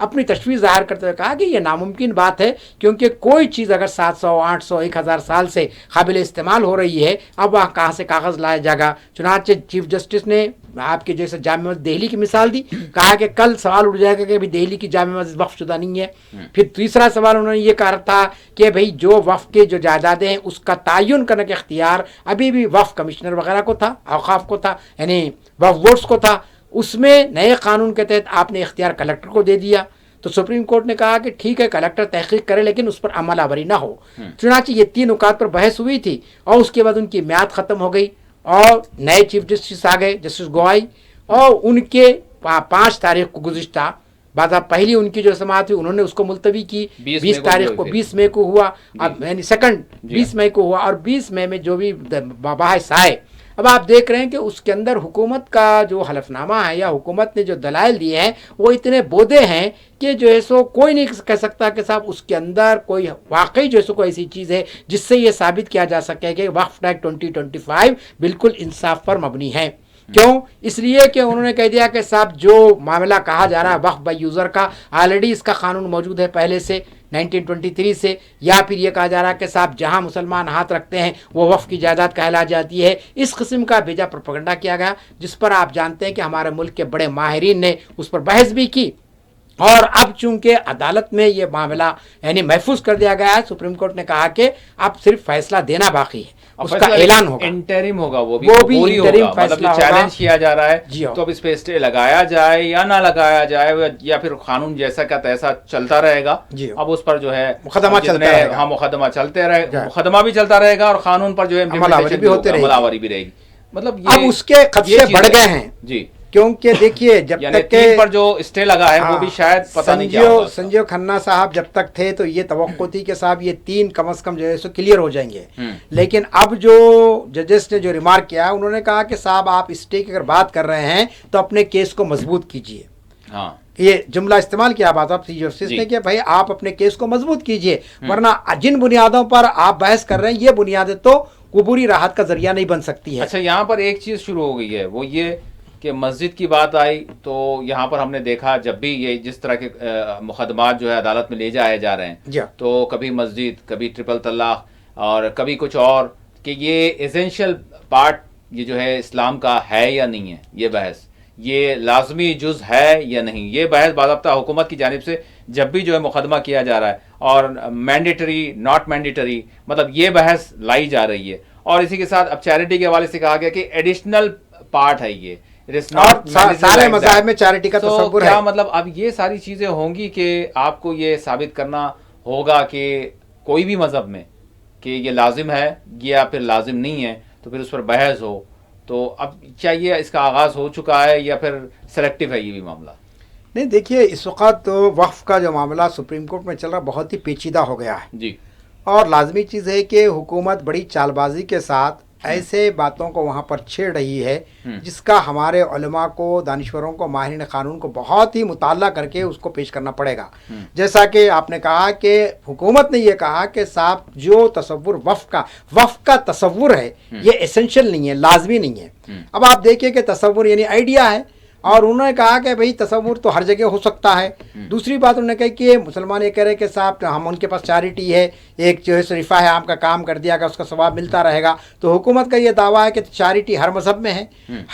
اپنی تشویش ظاہر کرتے ہوئے کہا کہ یہ ناممکن بات ہے، کیونکہ کوئی چیز اگر 700 800 1000 سال سے قابل استعمال ہو رہی ہے، اب وہاں کہاں سے کاغذ لایا جائے گا۔ چنانچہ چیف جسٹس نے آپ کے جیسے جامع مسجد دہلی کی مثال دی، کہا کہ کل سوال اٹھ جائے گا کہ دہلی کی جامع مسجد وقف شدہ نہیں ہے۔ پھر تیسرا سوال انہوں نے یہ کہا تھا کہ بھئی جو وقف کے جو جائیدادیں ہیں اس کا تعین کرنے کا اختیار ابھی بھی وقف کمشنر وغیرہ کو تھا، اوقاف کو تھا، یعنی وقف بورڈز کو تھا، اس میں نئے قانون کے تحت آپ نے اختیار کلکٹر کو دے دیا۔ تو سپریم کورٹ نے کہا کہ ٹھیک ہے کلکٹر تحقیق کرے لیکن اس پر عمل آوری نہ ہو۔ چنانچہ یہ 3 نکات پر بحث ہوئی تھی اور اس کے بعد ان کی میعاد ختم ہو گئی اور نئے چیف جسٹس آ گئے، جسٹس گوائی، اور ان کے 5 تاریخ کو گزشتہ بعد پہلی ان کی جو سماعت ہوئی انہوں نے اس کو ملتوی کی 20 تاریخ کو، 20 مئی کو ہوا، اب یعنی سیکنڈ 20 مئی کو ہوا، اور 20 مئی میں جو بھی بحث آئے، اب آپ دیکھ رہے ہیں کہ اس کے اندر حکومت کا جو حلف نامہ ہے یا حکومت نے جو دلائل دیے ہیں وہ اتنے بودے ہیں کہ جو ہے سو کوئی نہیں کہہ سکتا کہ صاحب اس کے اندر کوئی واقعی جو ہے سو کوئی ایسی چیز ہے جس سے یہ ثابت کیا جا سکے کہ وقف ایکٹ 2025 بالکل انصاف پر مبنی ہے۔ کیوں؟ اس لیے کہ انہوں نے کہہ دیا کہ صاحب جو معاملہ کہا جا رہا ہے وقف بائی یوزر کا، آلریڈی اس کا قانون موجود ہے پہلے سے 1923 سے، یا پھر یہ کہا جا رہا ہے کہ صاحب جہاں مسلمان ہاتھ رکھتے ہیں وہ وقف کی جائیداد کہلا جاتی ہے۔ اس قسم کا بھیجا پروپیگنڈا کیا گیا، جس پر آپ جانتے ہیں کہ ہمارے ملک کے بڑے ماہرین نے اس پر بحث بھی کی، اور اب چونکہ عدالت میں یہ معاملہ یعنی محفوظ کر دیا گیا ہے، سپریم کورٹ نے کہا کہ اب صرف فیصلہ دینا باقی ہے، اس کا اعلان ہوگا، انٹرم ہوگا، وہ بھی انٹرم ہوگا، مطلب چیلنج کیا جا رہا ہے جی تو اب اس پہ اسٹے لگایا جائے یا نہ لگایا جائے، یا پھر قانون جیسا کا تیسا چلتا رہے گا۔ جی اب اس پر جو ہے مقدمہ چلتا رہے گا، ہاں مقدمہ چلتے رہے، مقدمہ بھی چلتا رہے گا اور قانون پر جو ہے عمل آوری بھی رہے گی۔ مطلب اب اس کے خدشے بڑھ گئے ہیں، جی، کیونکہ دیکھیے جب تک کہ پر جو اسٹے لگا ہے وہ بھی شاید پتہ نہیں کیا ہوگا۔ سنجیو کھنہ صاحب جب تک تھے تو یہ توقع تھی کہ صاحب یہ 3 کم از کم جو ہے سو کلیئر ہو جائیں گے، لیکن اب جو ججز نے جو ریمارک کیا انہوں نے کہا کہ صاحب آپ اسٹے کی اگر بات کر رہے ہیں تو اپنے کیس کو مضبوط کیجئے۔ ہاں یہ جملہ استعمال کیا بات آپ چیف جسٹس نے کہ بھائی آپ اپنے کیس کو مضبوط کیجئے، ورنہ جن بنیادوں پر آپ بحث کر رہے ہیں یہ بنیادیں تو عبوری راحت کا ذریعہ نہیں بن سکتی ہے۔ اچھا، یہاں پر ایک چیز شروع ہو گئی ہے، وہ یہ کہ مسجد کی بات آئی تو یہاں پر ہم نے دیکھا جب بھی یہ جس طرح کے مقدمات جو ہے عدالت میں لے جائے جا رہے ہیں تو کبھی مسجد، کبھی ٹرپل طلاق اور کبھی کچھ اور، کہ یہ ایسینشیل پارٹ یہ جو ہے اسلام کا ہے یا نہیں ہے، یہ بحث یہ لازمی جز ہے یا نہیں، یہ بحث باضابطہ حکومت کی جانب سے جب بھی جو ہے مقدمہ کیا جا رہا ہے، اور مینڈیٹری ناٹ مینڈیٹری مطلب یہ بحث لائی جا رہی ہے۔ اور اسی کے ساتھ اب چیریٹی کے حوالے سے کہا گیا کہ ایڈیشنل پارٹ ہے یہ، سارے مذاہب میں چیریٹی کا تصور ہے۔ کیا مطلب اب یہ ساری چیزیں ہوں گی کہ آپ کو یہ ثابت کرنا ہوگا کہ کوئی بھی مذہب میں کہ یہ لازم ہے یا پھر لازم نہیں ہے، تو پھر اس پر بحث ہو، تو اب چاہیے اس کا آغاز ہو چکا ہے یا پھر سلیکٹیو ہے یہ بھی معاملہ؟ نہیں دیکھیے، اس وقت وقف کا جو معاملہ سپریم کورٹ میں چل رہا بہت ہی پیچیدہ ہو گیا ہے جی، اور لازمی چیز ہے کہ حکومت بڑی چال بازی کے ساتھ ایسے باتوں کو وہاں پر چھیڑ رہی ہے جس کا ہمارے علماء کو، دانشوروں کو، ماہرین قانون کو بہت ہی مطالعہ کر کے اس کو پیش کرنا پڑے گا۔ جیسا کہ آپ نے کہا کہ حکومت نے یہ کہا کہ صاحب جو تصور وقف کا تصور ہے یہ ایسنشل نہیں ہے، لازمی نہیں ہے۔ اب آپ دیکھیں کہ تصور یعنی آئیڈیا ہے، اور انہوں نے کہا کہ بھئی تصور تو ہر جگہ ہو سکتا ہے۔ دوسری بات انہوں نے کہا کہ مسلمان یہ کہہ رہے کہ صاحب ہم ان کے پاس چیریٹی ہے، ایک جو ہے رفاہ عام کا کام کر دیا گا، اس کا ثواب ملتا رہے گا۔ تو حکومت کا یہ دعویٰ ہے کہ چیریٹی ہر مذہب میں ہے،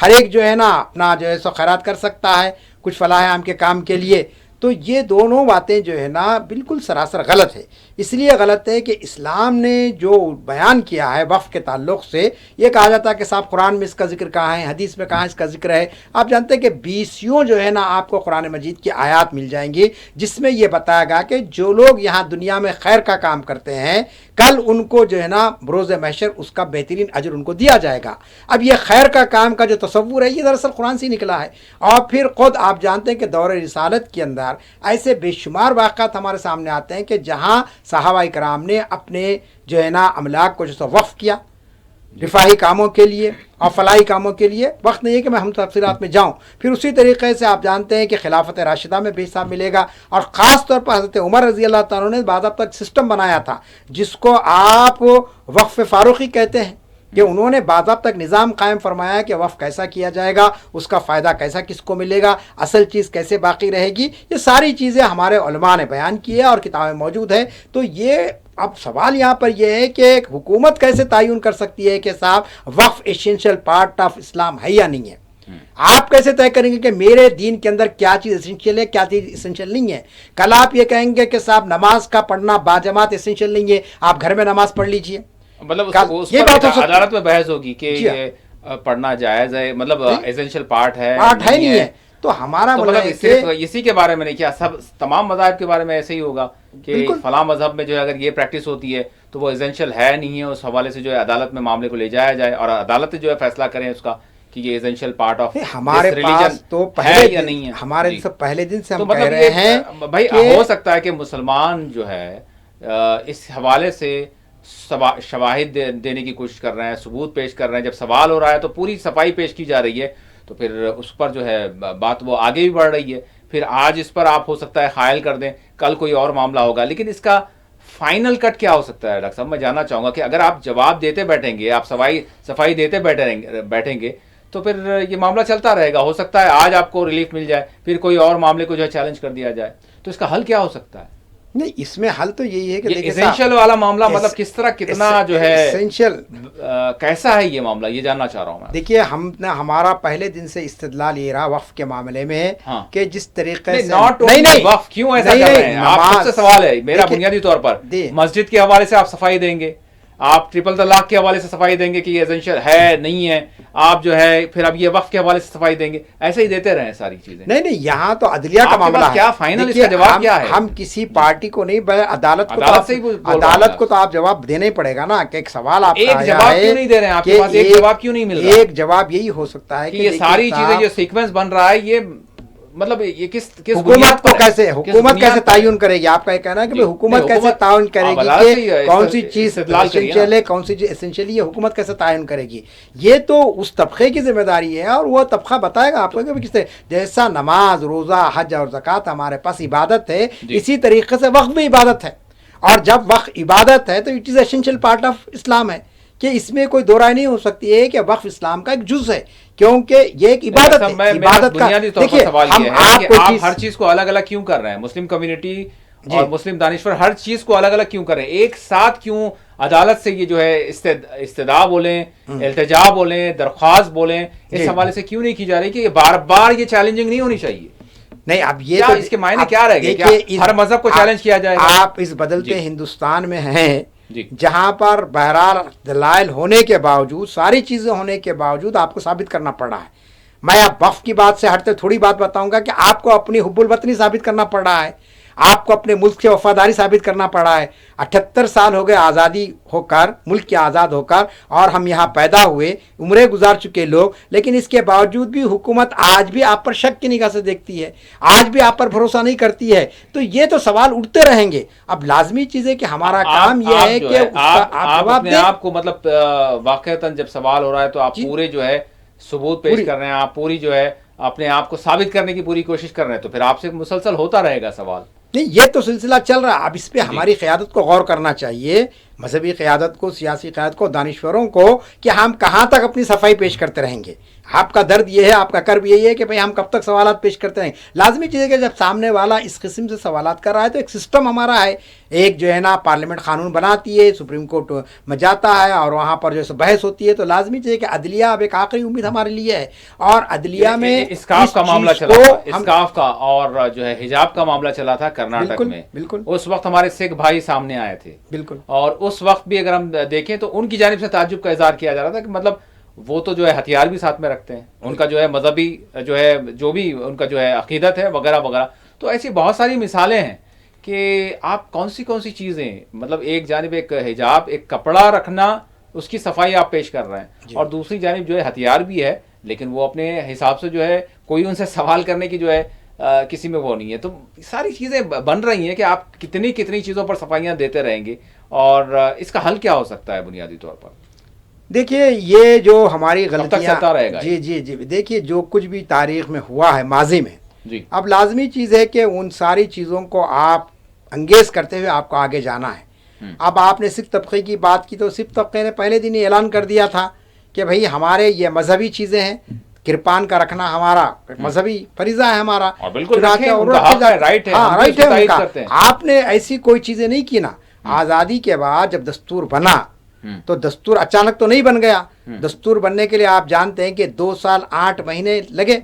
ہر ایک جو ہے نا اپنا جو ہے سو خیرات کر سکتا ہے کچھ فلاح عام کے کام کے لیے۔ تو یہ دونوں باتیں جو ہے نا بالکل سراسر غلط ہے۔ اس لیے غلط ہے کہ اسلام نے جو بیان کیا ہے وقف کے تعلق سے، یہ کہا جاتا ہے کہ صاحب قرآن میں اس کا ذکر کہاں ہے، حدیث میں کہاں اس کا ذکر ہے۔ آپ جانتے ہیں کہ 20 جو ہے نا آپ کو قرآن مجید کی آیات مل جائیں گی جس میں یہ بتایا گا کہ جو لوگ یہاں دنیا میں خیر کا کام کرتے ہیں کل ان کو جو ہے نا بروز محشر اس کا بہترین اجر ان کو دیا جائے گا۔ اب یہ خیر کا کام کا جو تصور ہے یہ دراصل قرآن سے ہی نکلا ہے، اور پھر خود آپ جانتے ہیں کہ دور رسالت کے اندر ایسے بے شمار واقعات ہمارے سامنے آتے ہیں کہ جہاں صحابہ کرام نے اپنے جو ہے نا املاک کو جو سو وقف کیا رفاہی کاموں کے لیے اور فلاحی کاموں کے لیے۔ وقت نہیں ہے کہ میں ہم تفصیلات میں جاؤں۔ پھر اسی طریقے سے آپ جانتے ہیں کہ خلافت راشدہ میں بھی حصہ ملے گا، اور خاص طور پر حضرت عمر رضی اللہ تعالیٰ نے باضابطہ سسٹم بنایا تھا جس کو آپ وقف فاروقی کہتے ہیں، کہ انہوں نے باضابطہ نظام قائم فرمایا کہ وقف کیسا کیا جائے گا، اس کا فائدہ کیسا کس کو ملے گا، اصل چیز کیسے باقی رہے گی، یہ ساری چیزیں ہمارے علماء نے بیان کی ہے اور کتابیں موجود ہیں. تو یہ اب سوال یہاں پر یہ ہے کہ ایک حکومت کیسے تعین کر سکتی ہے کہ صاحب وقف ایسینشیل پارٹ آف اسلام ہے یا نہیں ہے. آپ کیسے طے کریں گے کہ میرے دین کے اندر کیا چیز اسینشیل ہے، کیا چیز اسینشیل نہیں ہے. کل آپ یہ کہیں گے کہ صاحب نماز کا پڑھنا باجماعت اسینشیل نہیں ہے، آپ گھر میں نماز پڑھ لیجئے. مطلب یہ بات عدالت میں بحث ہوگی کہ یہ پڑھنا جائز ہے، مطلب ایسینشیل پارٹ ہے نہیں ہے. تو ہمارا صرف اسی کے بارے میں نہیں کیا، سب تمام مذاہب کے بارے میں ایسے ہی ہوگا کہ فلاں مذہب میں جو ہے اگر یہ پریکٹس ہوتی ہے تو وہ ایسینشیل ہے نہیں ہے، اس حوالے سے جو ہے عدالت میں معاملے کو لے جایا جائے اور عدالت جو ہے فیصلہ کریں اس کا کہ یہ ایسینشیل پارٹ آف ہمارے پاس تو ہے یا نہیں ہے. ہمارے پہلے دن سے ہم کہہ رہے ہیں بھائی ہو سکتا ہے کہ مسلمان جو ہے اس حوالے سے شواہد دینے کی کوشش کر رہے ہیں، ثبوت پیش کر رہے ہیں. جب سوال ہو رہا ہے تو پوری صفائی پیش کی جا رہی ہے، تو پھر اس پر جو ہے بات وہ آگے بھی بڑھ رہی ہے. پھر آج اس پر آپ ہو سکتا ہے حائل کر دیں، کل کوئی اور معاملہ ہوگا، لیکن اس کا فائنل کٹ کیا ہو سکتا ہے ڈاکٹر صاحب؟ میں جاننا چاہوں گا کہ اگر آپ جواب دیتے بیٹھیں گے، آپ صفائی دیتے بیٹھیں گے تو پھر یہ معاملہ چلتا رہے گا. ہو سکتا ہے آج آپ کو ریلیف مل جائے، پھر کوئی اور معاملے کو جو ہے چیلنج کر دیا جائے. تو اس کا حل کیا ہو سکتا ہے؟ نہیں، اس میں حل تو یہی ہے کہ ایسینشیل والا معاملہ مطلب کس طرح کتنا جو ہے ایسینشیل کیسا ہے یہ معاملہ، یہ جاننا چاہ رہا ہوں میں. دیکھیے ہمارا پہلے دن سے استدلال یہ رہا وقف کے معاملے میں کہ جس طریقے سے نہیں وقف کیوں ایسا کر رہے ہیں آپ سے سوال ہے میرا بنیادی طور پر. مسجد کے حوالے سے آپ صفائی دیں گے، آپ ٹرپل طلاق کے حوالے سے صفائی دیں گے کہ یہ ایسینشیل ہے نہیں ہے، آپ جو ہے پھر اب یہ وقف کے حوالے سے صفائی دیں گے، ایسے ہی دیتے رہیں ساری چیزیں. نہیں یہاں تو عدلیہ کا معاملہ ہے. کیا فائنل اس کا جواب کیا ہے؟ ہم کسی پارٹی کو نہیں، عدالت کو تو آپ جواب دینا ہی پڑے گا نا. کہ ایک سوال آپ ایک جواب کیوں نہیں دے رہے ہیں؟ آپ کے پاس ایک جواب کیوں نہیں مل رہا؟ ایک جواب یہی ہو سکتا ہے کہ یہ ساری چیزیں جو سیکوینس بن رہا ہے یہ مطلب یہ کس حکومت کو کیسے تعین کرے گی؟ آپ کا یہ کہنا ہے کہ حکومت کیسے تعین کرے گی کہ کون سی چیز ایسینشیل ہے، کون سی چیز ایسینشیل ہے، یہ حکومت کیسے تعین کرے گی؟ یہ تو اس طبقے کی ذمہ داری ہے اور وہ طبقہ بتائے گا آپ کو کہ کس طرح. جیسا نماز، روزہ، حج اور زکوٰۃ ہمارے پاس عبادت ہے، اسی طریقے سے وقف بھی عبادت ہے. اور جب وقف عبادت ہے تو it is essential part of Islam ہے کہ اس میں کوئی دو رائے نہیں ہو سکتی ہے کہ وقف اسلام کا ایک جز ہے، کیونکہ یہ ایک عبادت ہے. عبادت کا بنیادی طور پر سوال یہ ہے کہ آپ ہر چیز کو الگ الگ کیوں کر رہے ہیں؟ مسلم کمیونٹی اور مسلم دانشور ہر چیز کو الگ الگ کیوں کر رہے ہیں؟ ایک ساتھ کیوں عدالت سے یہ جو ہے استدعا بولیں، التجا بولیں، درخواست بولیں، اس حوالے سے کیوں نہیں کی جا رہی کہ یہ بار بار یہ چیلنجنگ نہیں ہونی چاہیے؟ نہیں، اب یہ اس کے معنی کیا رہ گئے کہ ہر مذہب کو چیلنج کیا جائے گا؟ آپ اس بدلتے ہندوستان میں ہیں جہاں پر بہرحال دلائل ہونے کے باوجود، ساری چیزیں ہونے کے باوجود آپ کو ثابت کرنا پڑ رہا ہے. میں اب وقف کی بات سے ہٹتے تھوڑی بات بتاؤں گا کہ آپ کو اپنی حب الوطنی ثابت کرنا پڑ رہا ہے، آپ کو اپنے ملک سے وفاداری ثابت کرنا پڑ رہا ہے. 78 سال ہو گئے آزادی ہو کر، ملک کے آزاد ہو کر، اور ہم یہاں پیدا ہوئے، عمریں گزار چکے لوگ، لیکن اس کے باوجود بھی حکومت آج بھی آپ پر شک کی نگاہ سے دیکھتی ہے، آج بھی آپ پر بھروسہ نہیں کرتی ہے. تو یہ تو سوال اٹھتے رہیں گے. اب لازمی چیز ہے کہ ہمارا کام یہ ہے کہ آپ اپنے آپ کو مطلب واقعتاً جب سوال ہو رہا ہے تو آپ پورے جو ہے ثبوت پیش کر رہے ہیں، آپ پوری جو ہے اپنے آپ کو ثابت کرنے کی پوری کوشش کر رہے ہیں، تو پھر آپ سے مسلسل ہوتا رہے گا سوال. نہیں، یہ تو سلسلہ چل رہا ہے. اب اس پہ ہماری قیادت کو غور کرنا چاہیے، مذہبی قیادت کو، سیاسی قیادت کو، دانشوروں کو، کہ ہم کہاں تک اپنی صفائی پیش کرتے رہیں گے. آپ کا درد یہ ہے، آپ کا کرب یہی ہے کہ بھئی ہم کب تک سوالات پیش کرتے رہیں. لازمی چیز ہے کہ جب سامنے والا اس قسم سے سوالات کر رہا ہے تو ایک سسٹم ہمارا ہے، ایک جو ہے نا پارلیمنٹ قانون بناتی ہے، سپریم کورٹ میں جاتا ہے اور وہاں پر جو بحث ہوتی ہے. تو لازمی چیز ہے کہ عدلیہ اب ایک آخری امید ہمارے لیے ہے. اور عدلیہ میں اسکاف کا معاملہ چلا تھا، اسکاف کا اور جو ہے حجاب کا معاملہ چلا تھا کرناٹک میں. بالکل اس وقت ہمارے سکھ بھائی سامنے آئے تھے. بالکل. اور اس وقت بھی اگر ہم دیکھیں تو ان کی جانب سے تعجب کا اظہار کیا جا رہا تھا کہ مطلب وہ تو جو ہے ہتھیار بھی ساتھ میں رکھتے ہیں، ان کا جو ہے مذہبی جو ہے جو بھی ان کا جو ہے عقیدت ہے وغیرہ وغیرہ. تو ایسی بہت ساری مثالیں ہیں کہ آپ کون سی چیزیں، مطلب ایک جانب ایک حجاب، ایک کپڑا رکھنا، اس کی صفائی آپ پیش کر رہے ہیں، اور دوسری جانب جو ہے ہتھیار بھی ہے، لیکن وہ اپنے حساب سے جو ہے کوئی ان سے سوال کرنے کی جو ہے کسی میں وہ نہیں ہے. تو ساری چیزیں بن رہی ہیں کہ آپ کتنی چیزوں پر صفائیاں دیتے رہیں گے، اور اس کا حل کیا ہو سکتا ہے بنیادی طور پر؟ دیکھیے یہ جو ہماری غلطیاں چلتا رہے گا. جی دیکھیے جو کچھ بھی تاریخ میں ہوا ہے ماضی میں، اب لازمی چیز ہے کہ ان ساری چیزوں کو آپ انگیز کرتے ہوئے آپ کو آگے جانا ہے. اب آپ نے سکھ طبقے کی بات کی تو سکھ طبقے نے پہلے دن ہی اعلان کر دیا تھا کہ بھئی ہمارے یہ مذہبی چیزیں ہیں، کرپان کا رکھنا ہمارا مذہبی فریضہ ہے ہمارا، اور بالکل رائٹ ہے، ہاں رائٹ ہے ان کا۔ آپ نے ایسی کوئی چیزیں نہیں کی نا۔ آزادی کے بعد جب دستور بنا تو دستور اچانک تو نہیں بن گیا، دستور بننے کے لیے آپ جانتے ہیں کہ 2 سال 8 مہینے لگے،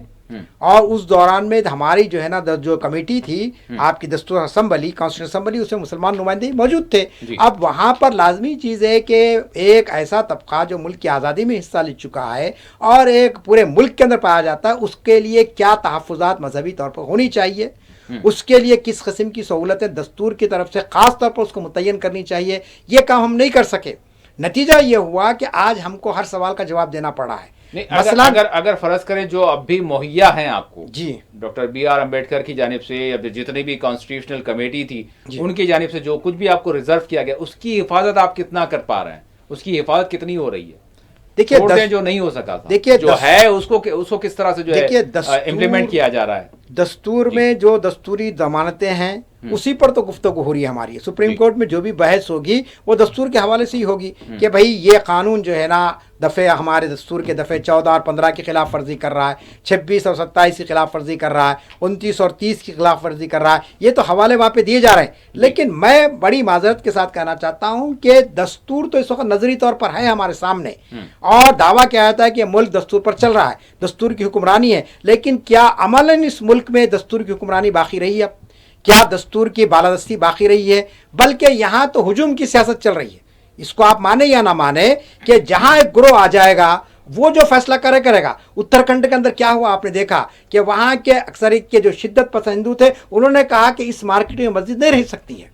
اور اس دوران میں ہماری جو ہے نا جو کمیٹی تھی آپ کی دستور اسمبلی، کانسٹیٹیوشن اسمبلی، اس میں مسلمان نمائندے موجود تھے۔ اب وہاں پر لازمی چیز ہے کہ ایک ایسا طبقہ جو ملک کی آزادی میں حصہ لے چکا ہے اور ایک پورے ملک کے اندر پایا جاتا ہے، اس کے لیے کیا تحفظات مذہبی طور پر ہونی چاہیے، اس کے لیے کس قسم کی سہولتیں دستور کی طرف سے خاص طور پر اس کو متعین کرنی چاہیے، یہ کام ہم نہیں کر سکے۔ نتیجہ یہ ہوا کہ آج ہم کو ہر سوال کا جواب دینا پڑا ہے۔ اگر فرض کریں جو اب بھی مہیا ہیں آپ کو، جی، ڈاکٹر بی آر امبیڈکر کی جانب سے یا جتنی بھی کانسٹیٹیوشنل کمیٹی تھی ان کی جانب سے جو کچھ بھی آپ کو ریزرو کیا گیا، اس کی حفاظت آپ کتنا کر پا رہے ہیں؟ اس کی حفاظت کتنی ہو رہی ہے؟ دیکھیے جو نہیں ہو سکا تھا، دیکھیے جو ہے اس کو کس طرح سے جو ہے امپلیمنٹ کیا جا رہا ہے؟ دستور میں جو دستوری ضمانتیں ہیں اسی پر تو گفتگو ہو رہی ہے ہماری۔ سپریم کورٹ میں جو بھی بحث ہوگی وہ دستور کے حوالے سے ہی ہوگی کہ بھئی یہ قانون جو ہے نا دفعے ہمارے دستور کے دفعے 14 اور 15 کی خلاف ورزی کر رہا ہے، 26 اور 27 کی خلاف ورزی کر رہا ہے، 29 اور 30 کی خلاف ورزی کر رہا ہے، یہ تو حوالے وہاں پہ دیے جا رہے ہیں۔ لیکن میں بڑی معذرت کے ساتھ کہنا چاہتا ہوں کہ دستور تو اس وقت نظری طور پر ہے ہمارے سامنے، اور دعویٰ کیا جاتا ہے کہ ملک دستور پر چل رہا ہے، دستور کی حکمرانی ہے، لیکن کیا عملاً اس ملک میں دستور کی حکمرانی باقی رہی ہے؟ کیا دستور کی بالادستی باقی رہی ہے؟ بلکہ یہاں تو ہجوم کی سیاست چل رہی ہے۔ اس کو آپ مانیں یا نہ مانیں کہ جہاں ایک گروہ آ جائے گا وہ جو فیصلہ کرے گا۔ اتراکھنڈ کے اندر کیا ہوا آپ نے دیکھا کہ وہاں کے اکثریت کے جو شدت پسند ہندو تھے انہوں نے کہا کہ اس مارکیٹ میں مسجد نہیں رہ سکتی ہے،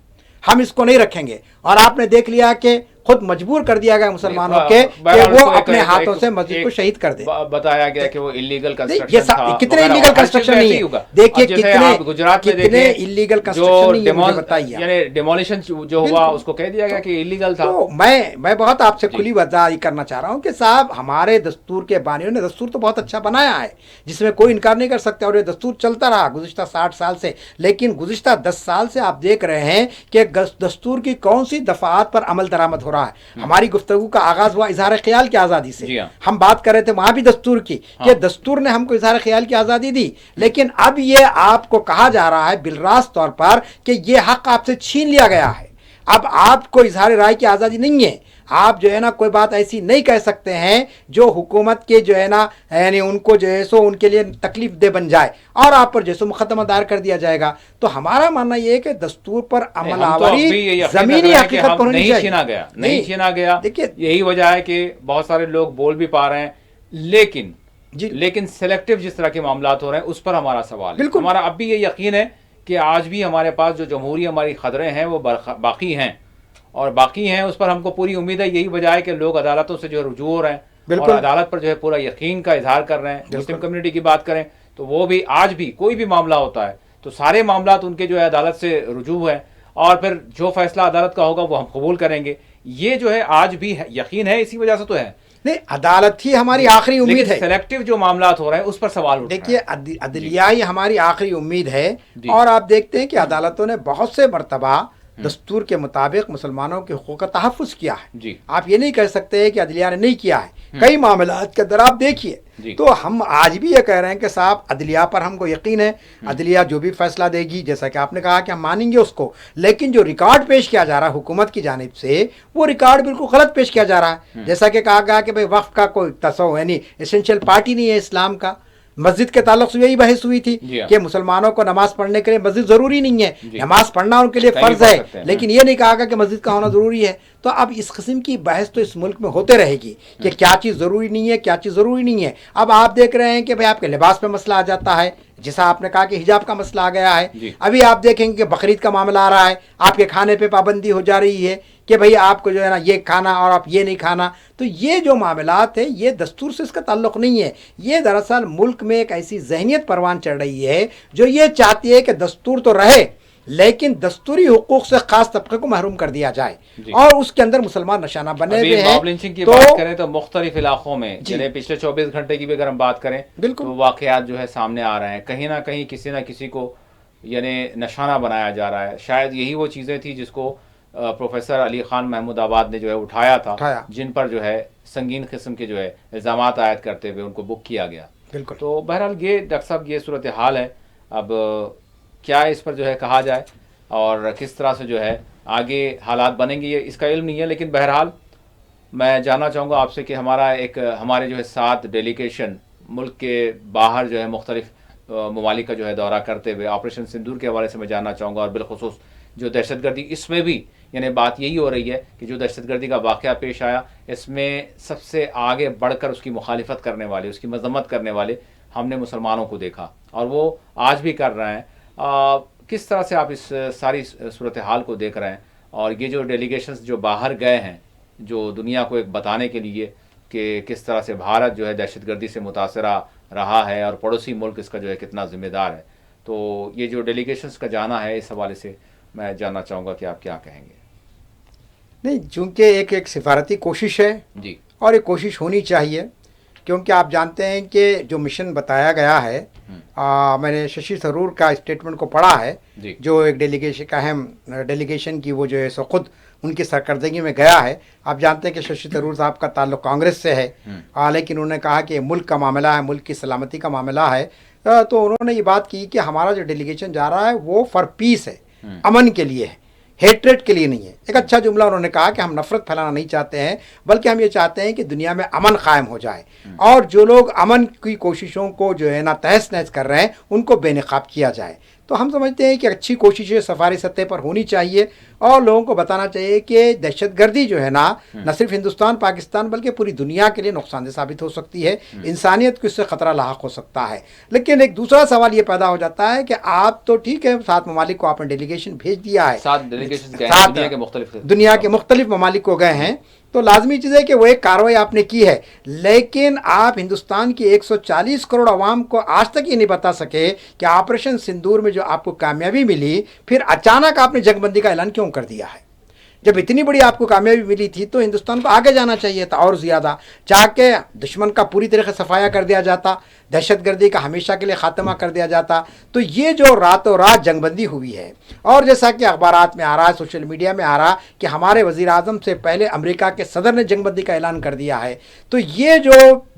ہم اس کو نہیں رکھیں گے، اور آپ نے دیکھ لیا کہ خود مجبور کر دیا گیا مسلمانوں کے کہ وہ اپنے ہاتھوں سے مسجد کو شہید کر دیں۔ بتایا گیا کہ وہ انلیگل کنسٹرکشن تھا۔ کتنے انلیگل کنسٹرکشن نہیں ہے، دیکھیے کتنے انلیگل کنسٹرکشن نہیں ہے، مجھے بتائیے۔ یعنی ڈیمولیشن جو ہوا اس کو کہہ دیا گیا کہ انلیگل تھا۔ تو میں بہت آپ سے کھلی وضاحت کرنا چاہ رہا ہوں کہ صاحب ہمارے دستور کے بانیوں نے دستور تو بہت اچھا بنایا ہے جس میں کوئی انکار نہیں کر سکتے، اور یہ دستور چلتا رہا گزشتہ 60 سال سے، لیکن گزشتہ 10 سال سے آپ دیکھ رہے ہیں کہ دستور کی کون سی دفعات پر عمل درآمد ہو رہا ہے۔ ہماری گفتگو کا آغاز ہوا اظہار خیال کی آزادی سے، ہم بات کر رہے تھے وہاں بھی دستور کی کہ دستور نے ہم کو اظہار خیال کی آزادی دی، لیکن اب یہ آپ کو کہا جا رہا ہے بالراست طور پر کہ یہ حق آپ سے چھین لیا گیا ہے۔ اب آپ کو اظہار رائے کی آزادی نہیں ہے، آپ جو ہے نا کوئی بات ایسی نہیں کہہ سکتے ہیں جو حکومت کے جو ہے نا یعنی ان کو جو ہے سو ان کے لیے تکلیف دہ بن جائے اور آپ پر جیسے مقدمہ دائر کر دیا جائے گا۔ تو ہمارا ماننا یہ ہے کہ دستور پر عمل آوری زمینی حقیقت پر ہونی چاہیے، نہیں چھینا گیا۔ دیکھیے یہی وجہ ہے کہ بہت سارے لوگ بول بھی پا رہے ہیں، لیکن سلیکٹو جس طرح کے معاملات ہو رہے ہیں اس پر ہمارا سوال ہے۔ ہمارا اب بھی یہ یقین ہے کہ آج بھی ہمارے پاس جو جمہوری ہماری خدریں ہیں وہ باقی ہیں، اور باقی ہیں، اس پر ہم کو پوری امید ہے۔ یہی وجہ ہے کہ لوگ عدالتوں سے جو رجوع ہو رہے ہیں اور عدالت پر جو ہے پورا یقین کا اظہار کر رہے ہیں۔ مسلم کمیونٹی کی بات کریں تو وہ بھی آج بھی کوئی بھی معاملہ ہوتا ہے تو سارے معاملات ان کے جو ہے عدالت سے رجوع ہے، اور پھر جو فیصلہ عدالت کا ہوگا وہ ہم قبول کریں گے۔ یہ جو ہے آج بھی یقین ہے، اسی وجہ سے تو ہے۔ نہیں، عدالت ہی ہماری آخری امید ہے۔ سلیکٹو جو معاملات ہو رہے ہیں اس پر سوال اٹھ رہا ہے۔ دیکھیے عدلیہ ہی ہماری آخری امید ہے، اور آپ دیکھتے ہیں کہ عدالتوں نے بہت سے مرتبہ دستور کے مطابق مسلمانوں کے حقوق کا تحفظ کیا ہے۔ آپ یہ نہیں کہہ سکتے کہ عدلیہ نے نہیں کیا ہے، کئی معاملات کے اندر آپ دیکھیے۔ تو ہم آج بھی یہ کہہ رہے ہیں کہ صاحب عدلیہ پر ہم کو یقین ہے، عدلیہ جو بھی فیصلہ دے گی جیسا کہ آپ نے کہا کہ ہم مانیں گے اس کو، لیکن جو ریکارڈ پیش کیا جا رہا ہے حکومت کی جانب سے وہ ریکارڈ بالکل غلط پیش کیا جا رہا ہے۔ جیسا کہ کہا گیا کہ بھئی وقف کا کوئی تصور یعنی اسینشیل پارٹی نہیں ہے اسلام کا۔ مسجد کے تعلق سے یہی بحث ہوئی تھی کہ مسلمانوں کو نماز پڑھنے کے لیے مسجد ضروری نہیں ہے، نماز پڑھنا ان کے لیے فرض ہے، لیکن یہ نہیں کہا گیا کہ مسجد کا ہونا ضروری ہے۔ تو اب اس قسم کی بحث تو اس ملک میں ہوتے رہے گی کہ کیا چیز ضروری نہیں ہے، کیا چیز ضروری نہیں ہے۔ اب آپ دیکھ رہے ہیں کہ بھئی آپ کے لباس پہ مسئلہ آ جاتا ہے، جیسا آپ نے کہا کہ حجاب کا مسئلہ آ گیا ہے۔ ابھی آپ دیکھیں گے کہ بقرعید کا معاملہ آ رہا ہے، آپ کے کھانے پہ پابندی ہو جا رہی ہے کہ بھئی آپ کو جو ہے نا یہ کھانا اور آپ یہ نہیں کھانا۔ تو یہ جو معاملات ہیں یہ دستور سے اس کا تعلق نہیں ہے، یہ دراصل ملک میں ایک ایسی ذہنیت پروان چڑھ رہی ہے جو یہ چاہتی ہے کہ دستور تو رہے لیکن دستوری حقوق سے خاص طبقے کو محروم کر دیا جائے، اور اس کے اندر مسلمان نشانہ بنے ہوئے ہیں۔ موب لنچنگ کی بات کریں تو مختلف علاقوں میں جنہیں پچھلے 24 گھنٹے کی بھی اگر ہم بات کریں تو واقعات جو ہے سامنے آ رہے ہیں، کہیں نہ کہیں کسی نہ کسی کو یعنی نشانہ بنایا جا رہا ہے۔ شاید یہی وہ چیزیں تھیں جس کو پروفیسر علی خان محمود آباد نے جو ہے اٹھایا تھا، اٹھایا، جن پر جو ہے سنگین قسم کے جو ہے الزامات عائد کرتے ہوئے ان کو بک کیا گیا. بالکل. تو بہرحال یہ ڈاکٹر صاحب یہ صورتحال ہے. اب کیا اس پر جو ہے کہا جائے اور کس طرح سے جو ہے آگے حالات بنیں گے، یہ اس کا علم نہیں ہے. لیکن بہرحال میں جاننا چاہوں گا آپ سے کہ ہمارے جو ہے 7 ڈیلیگیشن ملک کے باہر جو ہے مختلف ممالک کا جو ہے دورہ کرتے ہوئے آپریشن سندور کے حوالے سے میں جاننا چاہوں گا، اور بالخصوص جو دہشت گردی، اس میں بھی یعنی بات یہی ہو رہی ہے کہ جو دہشت گردی کا واقعہ پیش آیا، اس میں سب سے آگے بڑھ کر اس کی مخالفت کرنے والے، اس کی مذمت کرنے والے ہم نے مسلمانوں کو دیکھا، اور وہ آج بھی کر رہے ہیں. کس طرح سے آپ اس ساری صورتحال کو دیکھ رہے ہیں، اور یہ جو ڈیلیگیشنز جو باہر گئے ہیں جو دنیا کو ایک بتانے کے لیے کہ کس طرح سے بھارت جو ہے دہشت گردی سے متاثرہ رہا ہے اور پڑوسی ملک اس کا جو ہے کتنا ذمہ دار ہے، تو یہ جو ڈیلیگیشنز کا جانا ہے، اس حوالے سے میں جاننا چاہوں گا کہ آپ کیا کہیں گے. نہیں، چونکہ ایک سفارتی کوشش ہے جی. اور ایک کوشش ہونی چاہیے، کیونکہ آپ جانتے ہیں کہ جو مشن بتایا گیا ہے، میں نے ششی تھرور کا اسٹیٹمنٹ کو پڑھا ہے، جی. جو ایک ڈیلیگیشن کا اہم ڈیلیگیشن کی وہ جو ہے سو خود ان کی سرکردگی میں گیا ہے. آپ جانتے ہیں کہ ششی تھرور صاحب کا تعلق کانگریس سے ہے، لیکن انہوں نے کہا کہ ملک کا معاملہ ہے، ملک کی سلامتی کا معاملہ ہے. تو انہوں نے یہ بات کی کہ ہمارا جو ڈیلیگیشن جا رہا ہے وہ فار پیس ہے، امن کے لیے ہے، ہیٹریٹ کے لیے نہیں ہے. ایک اچھا جملہ انہوں نے کہا کہ ہم نفرت پھیلانا نہیں چاہتے ہیں، بلکہ ہم یہ چاہتے ہیں کہ دنیا میں امن قائم ہو جائے، اور جو لوگ امن کی کوششوں کو جو ہے نا تہس نہس کر رہے ہیں ان کو بے نقاب کیا جائے. تو ہم سمجھتے ہیں کہ اچھی کوششیں سفاری سطح پر ہونی چاہیے، اور لوگوں کو بتانا چاہیے کہ دہشت گردی جو ہے نا نہ صرف ہندوستان پاکستان بلکہ پوری دنیا کے لیے نقصان دہ ثابت ہو سکتی ہے، انسانیت کو اس سے خطرہ لاحق ہو سکتا ہے. لیکن ایک دوسرا سوال یہ پیدا ہو جاتا ہے کہ آپ تو ٹھیک ہے 7 ممالک کو آپ نے ڈیلیگیشن بھیج دیا ہے، 7 ڈیلیگیشن دنیا کے مختلف ممالک کو گئے ہیں، تو لازمی چیز ہے کہ وہ ایک کارروائی آپ نے کی ہے. لیکن آپ ہندوستان کی 140 کروڑ عوام کو آج تک یہ نہیں بتا سکے کہ آپریشن سندور میں جو آپ کو کامیابی ملی، پھر اچانک آپ نے جنگ بندی کا اعلان کیوں کر دیا ہے؟ جب اتنی بڑی آپ کو کامیابی ملی تھی تو ہندوستان کو آگے جانا چاہیے تھا اور زیادہ، چاہ کے دشمن کا پوری طریقے سے صفایا کر دیا جاتا، دہشت گردی کا ہمیشہ کے لیے خاتمہ کر دیا جاتا. تو یہ جو راتوں رات جنگ بندی ہوئی ہے، اور جیسا کہ اخبارات میں آ رہا ہے، سوشل میڈیا میں آ رہا کہ ہمارے وزیر اعظم سے پہلے امریکہ کے صدر نے جنگ بندی کا اعلان کر دیا ہے، تو یہ جو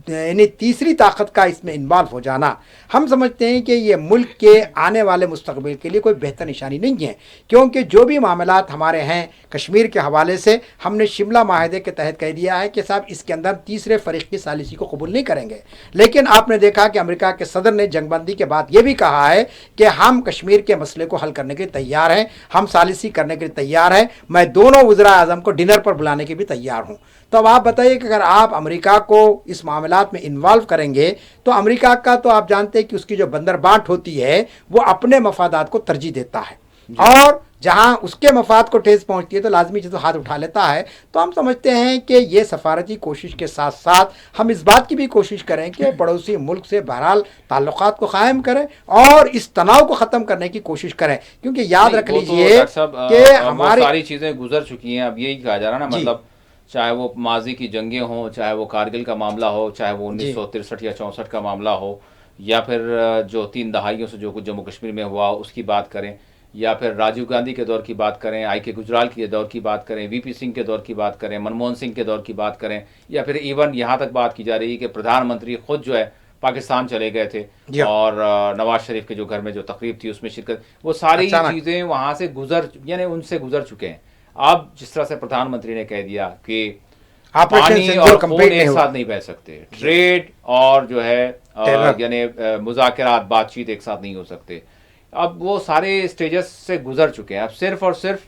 یعنی تیسری طاقت کا اس میں انوالو ہو جانا، ہم سمجھتے ہیں کہ یہ ملک کے آنے والے مستقبل کے لیے کوئی بہتر نشانی نہیں ہے. کیونکہ جو بھی معاملات ہمارے ہیں کشمیر کے حوالے سے، ہم نے شملہ معاہدے کے تحت کہہ دیا ہے کہ صاحب اس کے اندر تیسرے فریق کی ثالثی کو قبول نہیں کریں گے. لیکن آپ نے دیکھا کہ امریکہ کے صدر نے جنگ بندی کے بعد یہ بھی کہا ہے کہ ہم کشمیر کے مسئلے کو حل کرنے کے لیے تیار ہیں، ہم ثالثی کرنے کے لیے تیار ہیں، میں دونوں وزراء اعظم کو ڈنر پر بلانے کے بھی تیار ہوں. تو اب آپ بتائیے کہ اگر آپ امریکہ کو اس معاملات میں انوالو کریں گے تو امریکہ کا تو آپ جانتے ہیں کہ اس کی جو بندر بانٹ ہوتی ہے وہ اپنے مفادات کو ترجیح دیتا ہے، اور جہاں اس کے مفاد کو ٹھیس پہنچتی ہے تو لازمی چیز ہاتھ اٹھا لیتا ہے. تو ہم سمجھتے ہیں کہ یہ سفارتی کوشش کے ساتھ ساتھ ہم اس بات کی بھی کوشش کریں کہ پڑوسی ملک سے بہرحال تعلقات کو قائم کریں اور اس تناؤ کو ختم کرنے کی کوشش کریں. کیونکہ یاد رکھ لیجئے کہ ہماری ساری چیزیں گزر چکی ہیں. اب یہی کہا جا رہا ہے نا، مطلب چاہے وہ ماضی کی جنگیں ہوں، چاہے وہ کارگل کا معاملہ ہو، چاہے وہ 1963 یا 64 کا معاملہ ہو، یا پھر جو 3 دہائیوں سے جو کچھ جموں کشمیر میں ہوا اس کی بات کریں، یا پھر راجیو گاندھی کے دور کی بات کریں، آئی کے گجرال کے دور کی بات کریں، وی پی سنگھ کے دور کی بات کریں، منموہن سنگھ کے دور کی بات کریں، یا پھر ایون یہاں تک بات کی جا رہی ہے کہ پردھان منتری خود جو ہے پاکستان چلے گئے تھے اور نواز شریف کے جو گھر میں جو تقریب تھی اس میں شرکت، وہ ساری چیزیں وہاں سے یعنی ان سے گزر چکے ہیں. اب جس طرح سے پردھان منتری نے کہہ دیا کہ پانی اور خون ایک ساتھ نہیں بہ سکتے، ٹریڈ اور جو ہے یعنی مذاکرات بات چیت ایک ساتھ نہیں ہو سکتے. اب وہ سارے اسٹیجز سے گزر چکے ہیں. اب صرف اور صرف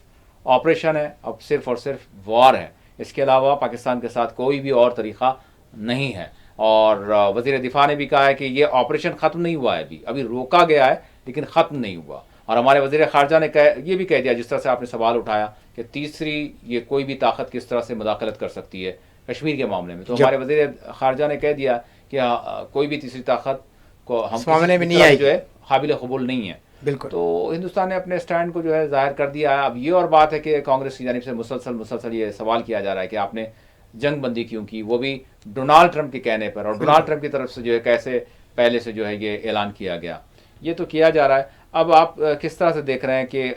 آپریشن ہے، اب صرف اور صرف وار ہے. اس کے علاوہ پاکستان کے ساتھ کوئی بھی اور طریقہ نہیں ہے. اور وزیر دفاع نے بھی کہا ہے کہ یہ آپریشن ختم نہیں ہوا ہے، ابھی روکا گیا ہے لیکن ختم نہیں ہوا. اور ہمارے وزیر خارجہ نے یہ بھی کہہ دیا، جس طرح سے آپ نے سوال اٹھایا کہ تیسری یہ کوئی بھی طاقت کس طرح سے مداخلت کر سکتی ہے کشمیر کے معاملے میں، تو ہمارے وزیر خارجہ نے کہہ دیا کہ کوئی بھی تیسری طاقت کو ہم جو ہے قابل قبول نہیں ہے. بالکل. تو ہندوستان نے اپنے سٹینڈ کو جو ہے ظاہر کر دیا ہے. اب یہ اور بات ہے کہ کانگریس کی جانب سے مسلسل یہ سوال کیا جا رہا ہے کہ آپ نے جنگ بندی کیوں کی، وہ بھی ڈونالڈ ٹرمپ کے کہنے پر، اور ڈونالڈ ٹرمپ کی طرف سے جو ہے کیسے پہلے سے جو ہے یہ اعلان کیا گیا. یہ تو کیا جا رہا ہے. اب آپ کس طرح سے دیکھ رہے ہیں کہ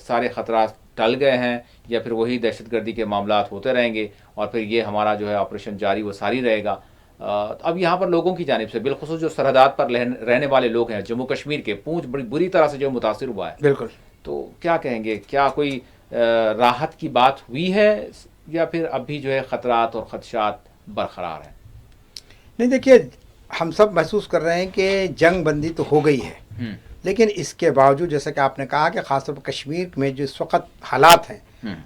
سارے خطرات ٹل گئے ہیں یا پھر وہی دہشت گردی کے معاملات ہوتے رہیں گے اور پھر یہ ہمارا جو ہے آپریشن جاری وہ ساری رہے گا؟ اب یہاں پر لوگوں کی جانب سے بالخصوص جو سرحدات پر رہنے والے لوگ ہیں جموں کشمیر کے، پونچھ بڑی بری طرح سے جو متاثر ہوا ہے، بالکل، تو کیا کہیں گے؟ کیا کوئی راحت کی بات ہوئی ہے یا پھر اب بھی جو ہے خطرات اور خدشات برقرار ہیں؟ نہیں دیکھیے، ہم سب محسوس کر رہے ہیں کہ جنگ بندی تو ہو گئی ہے، لیکن اس کے باوجود جیسا کہ آپ نے کہا کہ خاص طور پر کشمیر میں جو اس وقت حالات ہیں،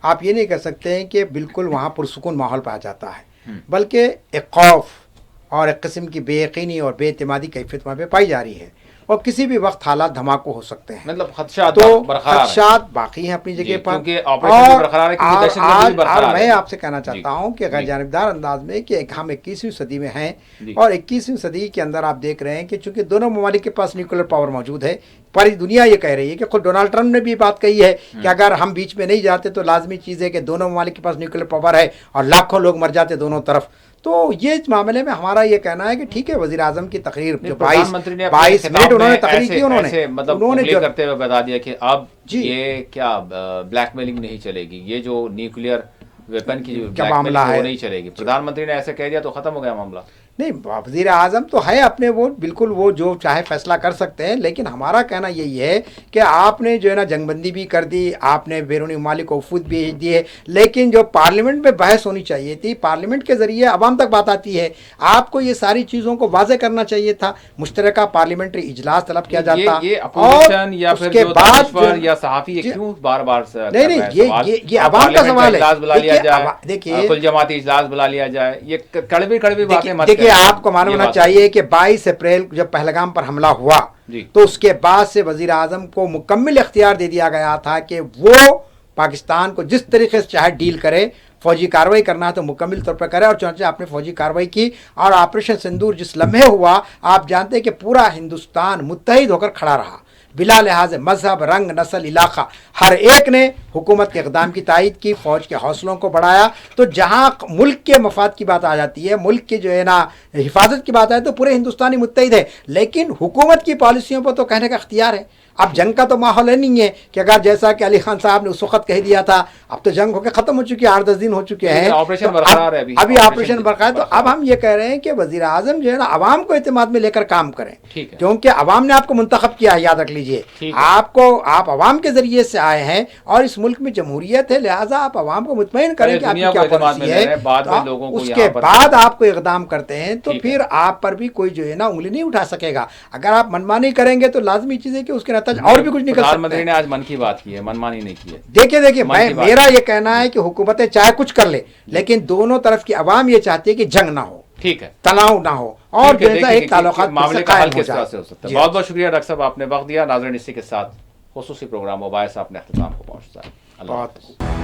آپ یہ نہیں کہہ سکتے ہیں کہ بالکل وہاں پرسکون ماحول پایا جاتا ہے، بلکہ ایک خوف اور ایک قسم کی بے یقینی اور بے اعتمادی کیفیت وہاں پہ پائی جا رہی ہے، اور کسی بھی وقت حالات دھماکہ ہو سکتے ہیں، مطلب خدشات تو برقرار ہیں، خدشات باقی ہیں اپنی جگہ پر، کیونکہ آپریشن بھی برقرار ہے، کیونکہ دہشت گردی بھی برقرار ہے۔ اور میں آپ سے کہنا چاہتا ہوں کہ غیر جانبدار انداز میں کہ ہم 21ویں صدی میں ہیں، اور 21ویں صدی کے اندر آپ دیکھ رہے ہیں کہ چونکہ دونوں ممالک کے پاس نیوکلیر پاور موجود ہے، پوری دنیا یہ کہہ رہی ہے کہ خود ڈونلڈ ٹرمپ نے بھی بات کہی ہے کہ اگر ہم بیچ میں نہیں جاتے تو لازمی چیز ہے کہ دونوں ممالک کے پاس نیوکلیر پاور ہے اور لاکھوں لوگ مر جاتے دونوں طرف۔ تو یہ معاملے میں ہمارا یہ کہنا ہے کہ ٹھیک ہے، وزیر اعظم کی تقریر جو 22 منٹ انہوں نے تقریر کی، انہوں نے کرتے ہوئے بتا دیا کہ اب یہ کیا بلیک میلنگ نہیں چلے گی، یہ جو نیوکلیئر ویپن کی بلیک میلنگ وہ نہیں چلے گی۔ پردھان منتری نے ایسے کہہ دیا تو ختم ہو گیا معاملہ۔ نہیں، وزیر اعظم تو ہے اپنے، وہ بالکل وہ جو چاہے فیصلہ کر سکتے ہیں، لیکن ہمارا کہنا یہی ہے کہ آپ نے جو ہے نا جنگ بندی بھی کر دی، آپ نے بیرونی ممالک کو وفود بھیج دیے، لیکن جو پارلیمنٹ میں بحث ہونی چاہیے تھی، پارلیمنٹ کے ذریعے عوام تک بات آتی ہے، آپ کو یہ ساری چیزوں کو واضح کرنا چاہیے تھا، مشترکہ پارلیمنٹری اجلاس طلب کیا جاتا، اور یا پھر جو دانشور یا صحافی کیوں بار بار نہیں یہ عوام کا سوال ہے۔ دیکھیے کل جماعتی اجلاس بلا لیا جائے، یہ کڑوی باتیں مت دیکھیے، آپ کو معلوم ہونا چاہیے کہ 22 اپریل جب پہلگام پر حملہ ہوا تو اس کے بعد سے وزیر اعظم کو مکمل اختیار دے دیا گیا تھا کہ وہ پاکستان کو جس طریقے سے چاہے ڈیل کرے، فوجی کارروائی کرنا ہے تو مکمل طور پر کرے، اور چنانچہ آپ نے فوجی کارروائی کی، اور آپریشن سندور جس لمحے ہوا، آپ جانتے ہیں کہ پورا ہندوستان متحد ہو کر کھڑا رہا، بلا لحاظ مذہب، رنگ، نسل، علاقہ، ہر ایک نے حکومت کے اقدام کی تائید کی، فوج کے حوصلوں کو بڑھایا۔ تو جہاں ملک کے مفاد کی بات آ جاتی ہے، ملک کی جو ہے نا حفاظت کی بات آئے تو پورے ہندوستانی متحد ہے، لیکن حکومت کی پالیسیوں پر تو کہنے کا اختیار ہے۔ اب جنگ کا تو ماحول ہے نہیں ہے کہ اگر جیسا کہ علی خان صاحب نے اس وقت کہہ دیا تھا، اب تو جنگ ہو کے ختم ہو چکی ہے، 8-10 دن ہو چکے ہیں، ابھی آپریشن برقرار ہے۔ تو اب ہم یہ کہہ رہے ہیں کہ وزیر اعظم جو ہے نا عوام کو اعتماد میں لے کر کام کریں، کیونکہ عوام نے آپ کو منتخب کیا ہے، یاد رکھ لیجئے، آپ عوام کے ذریعے سے آئے ہیں، اور اس ملک میں جمہوریت ہے، لہٰذا آپ عوام کو مطمئن کریں کہ آپ کی کیا پالیسی ہے، اس کے بعد آپ کو اقدام کرتے ہیں تو پھر آپ پر بھی کوئی جو ہے نا انگلی نہیں اٹھا سکے گا۔ اگر آپ منمانی کریں گے تو لازمی چیز ہے کہ اس کے اور بھی کچھ نکل سکتا ہے۔ پردھان منتری نے آج من کی بات کی ہے، منمانی نہیں کی ہے۔ دیکھیے میرا یہ کہنا ہے کہ حکومتیں چاہے کچھ کر لے، لیکن دونوں طرف کی عوام یہ چاہتی ہے کہ جنگ نہ ہو، ٹھیک ہے، تناؤ نہ ہو، اور جیسا ایک تعلقات معاملے کا حل کس طرح سے ہو سکتا ہے۔ بہت بہت شکریہ ڈاکٹر صاحب، آپ نے وقت دیا۔ ناظرین، اسی کے ساتھ خصوصی پروگرام مباحثہ اپنے اختتام کو پہنچتا ہے۔ اللہ